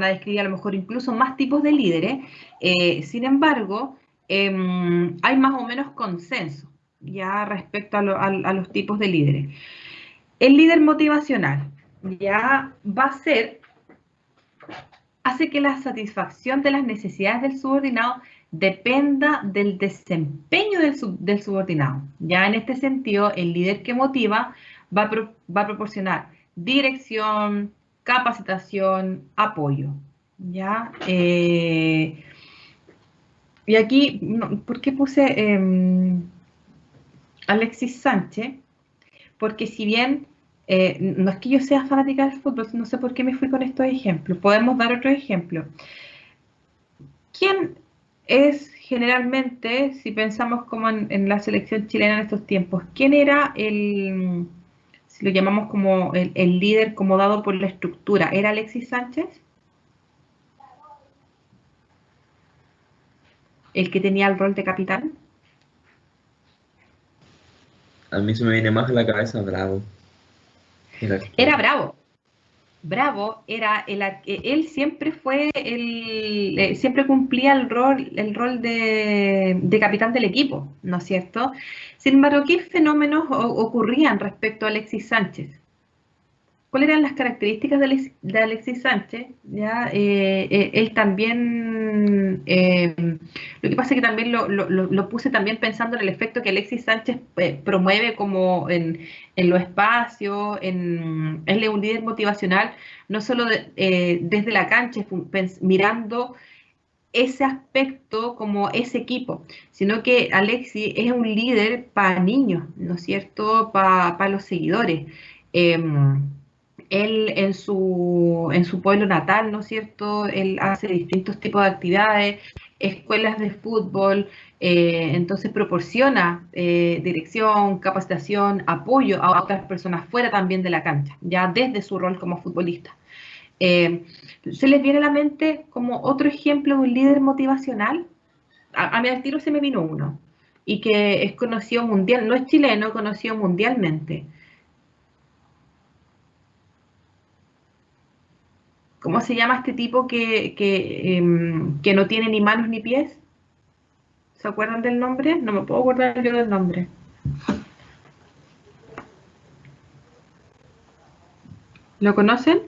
describir a lo mejor incluso más tipos de líderes. Sin embargo, hay más o menos consenso ya respecto a los tipos de líderes. El líder motivacional ya va a ser hace que la satisfacción de las necesidades del subordinado dependa del desempeño del subordinado. Ya en este sentido, el líder que motiva va a proporcionar dirección, capacitación, apoyo. ¿Ya? Y aquí, ¿por qué puse Alexis Sánchez? Porque si bien no es que yo sea fanática del fútbol, no sé por qué me fui con estos ejemplos. Podemos dar otro ejemplo. ¿Quién es generalmente, si pensamos como en la selección chilena en estos tiempos, quién era si lo llamamos como el líder como dado por la estructura? ¿Era Alexis Sánchez? ¿El que tenía el rol de capitán? A mí se me viene más a la cabeza Bravo. Era Bravo. Bravo era él siempre fue siempre cumplía el rol de capitán del equipo, ¿no es cierto? Sin embargo, ¿qué fenómenos ocurrían respecto a Alexis Sánchez? ¿Cuáles eran las características de Alexis Sánchez? ¿Ya? Él también, lo que pasa es que también lo puse también pensando en el efecto que Alexis Sánchez promueve como en los espacios, él es un líder motivacional, no solo desde la cancha, mirando ese aspecto como ese equipo, sino que Alexis es un líder para niños, ¿no es cierto? Para los seguidores. Él en su pueblo natal, ¿no es cierto? Él hace distintos tipos de actividades, escuelas de fútbol, entonces proporciona dirección, capacitación, apoyo a otras personas fuera también de la cancha, ya desde su rol como futbolista. ¿Se les viene a la mente como otro ejemplo de un líder motivacional? A mí al tiro se me vino uno, y que es conocido mundial, no es chileno, conocido mundialmente. ¿Cómo se llama este tipo que no tiene ni manos ni pies? ¿Se acuerdan del nombre? No me puedo acordar yo del nombre. ¿Lo conocen?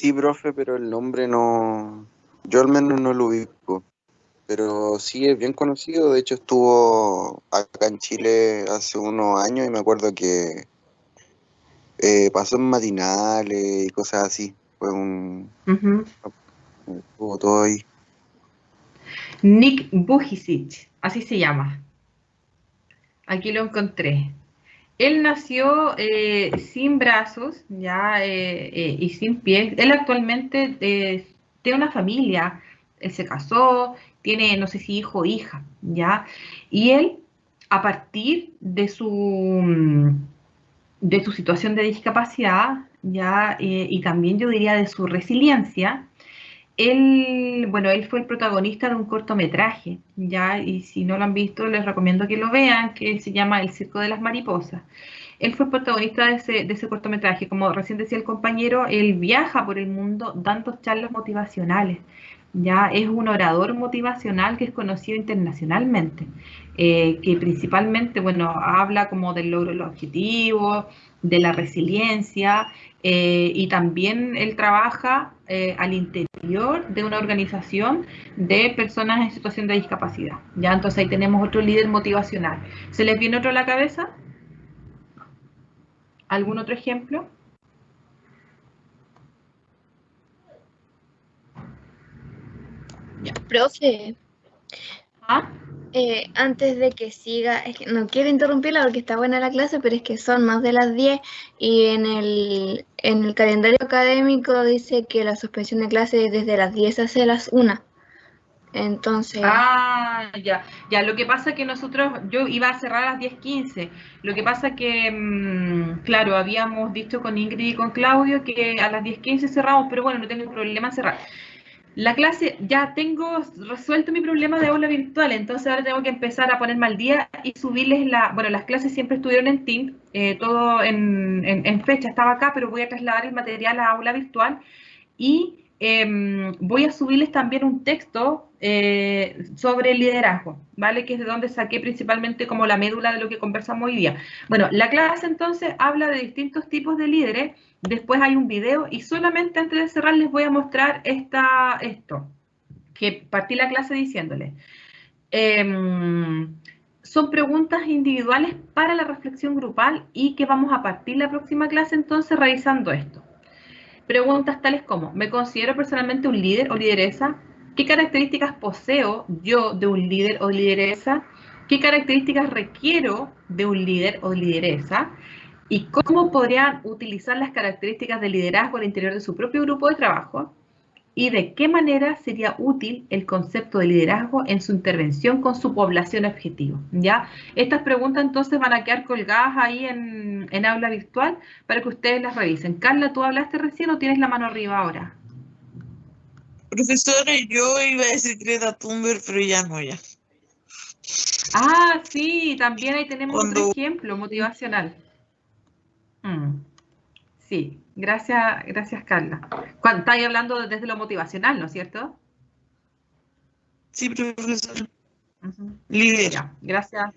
Sí, profe, pero el nombre no, yo al menos no lo ubico, pero sí es bien conocido, de hecho estuvo acá en Chile hace unos años y me acuerdo que pasó en matinales y cosas así, Ujú. estuvo todo ahí. Nick Vujicic, así se llama. Aquí lo encontré. Él nació sin brazos ya y sin pies. Él actualmente tiene una familia. Él se casó, tiene no sé si hijo o hija, ya. Y él, a partir de su situación de discapacidad, ya y también yo diría de su resiliencia, él, bueno, él fue el protagonista de un cortometraje, ya, y si no lo han visto, les recomiendo que lo vean, que se llama El Circo de las Mariposas. Él fue protagonista de ese cortometraje. Como recién decía el compañero, él viaja por el mundo dando charlas motivacionales. Ya es un orador motivacional que es conocido internacionalmente, que principalmente, bueno, habla como del logro de los objetivos, de la resiliencia, y también él trabaja al interior de una organización de personas en situación de discapacidad. Ya, entonces ahí tenemos otro líder motivacional. ¿Se les viene otro a la cabeza? ¿Algún otro ejemplo? Profe, ¿Ah? antes de que siga, es que no quiero interrumpirla porque está buena la clase, pero es que son más de las 10 y en el calendario académico dice que la suspensión de clase es desde las 10 hacia las 1. Entonces, Ya, ya, lo que pasa que nosotros, yo iba a cerrar a las 10:15, lo que pasa que, claro, habíamos dicho con Ingrid y con Claudio que a las 10:15 cerramos, pero bueno, no tengo problema en cerrar. La clase, ya tengo resuelto mi problema de aula virtual, entonces ahora tengo que empezar a ponerme al día y subirles bueno, las clases siempre estuvieron en Teams, todo en fecha, estaba acá, pero voy a trasladar el material a aula virtual y voy a subirles también un texto sobre el liderazgo, ¿vale? Que es de donde saqué principalmente como la médula de lo que conversamos hoy día. Bueno, la clase entonces habla de distintos tipos de líderes, después hay un video y solamente antes de cerrar les voy a mostrar esto, que partí la clase diciéndoles. Son preguntas individuales para la reflexión grupal y que vamos a partir la próxima clase entonces revisando esto. Preguntas tales como, ¿me considero personalmente un líder o lideresa? ¿Qué características poseo yo de un líder o lideresa? ¿Qué características requiero de un líder o lideresa? ¿Y cómo podrían utilizar las características de liderazgo al interior de su propio grupo de trabajo? ¿Y de qué manera sería útil el concepto de liderazgo en su intervención con su población objetivo? ¿Ya? Estas preguntas entonces van a quedar colgadas ahí en aula virtual para que ustedes las revisen. Carla, ¿tú hablaste recién o tienes la mano arriba ahora? Profesora, yo iba a decir Greta Thunberg, pero ya no, ya. Sí, también ahí tenemos otro ejemplo motivacional. Sí, gracias Carla. Estáis hablando desde lo motivacional, ¿no es cierto? Sí, profesor. Líder. Ya, gracias.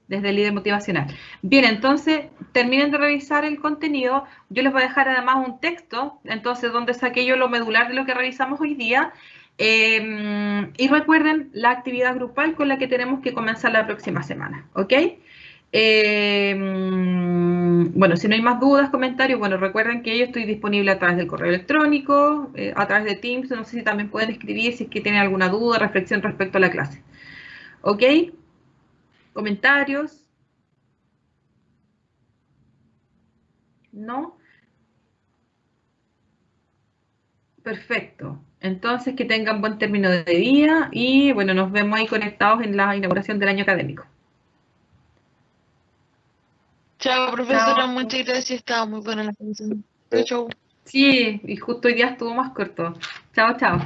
Desde el líder motivacional. Bien, entonces terminen de revisar el contenido. Yo les voy a dejar además un texto, entonces donde saqué yo lo medular de lo que revisamos hoy día. Y recuerden la actividad grupal con la que tenemos que comenzar la próxima semana, ¿ok? Bueno, si no hay más dudas, comentarios, bueno, recuerden que yo estoy disponible a través del correo electrónico, a través de Teams, no sé si también pueden escribir si es que tienen alguna duda, reflexión respecto a la clase. ¿Ok? ¿Comentarios? ¿No? Perfecto. Entonces, que tengan buen término de día y bueno, nos vemos ahí conectados en la inauguración del año académico. Chao, profesora, Chao. muchas gracias. Estaba muy buena la canción. Chau. Sí, y justo hoy día estuvo más corto. Chao, chao.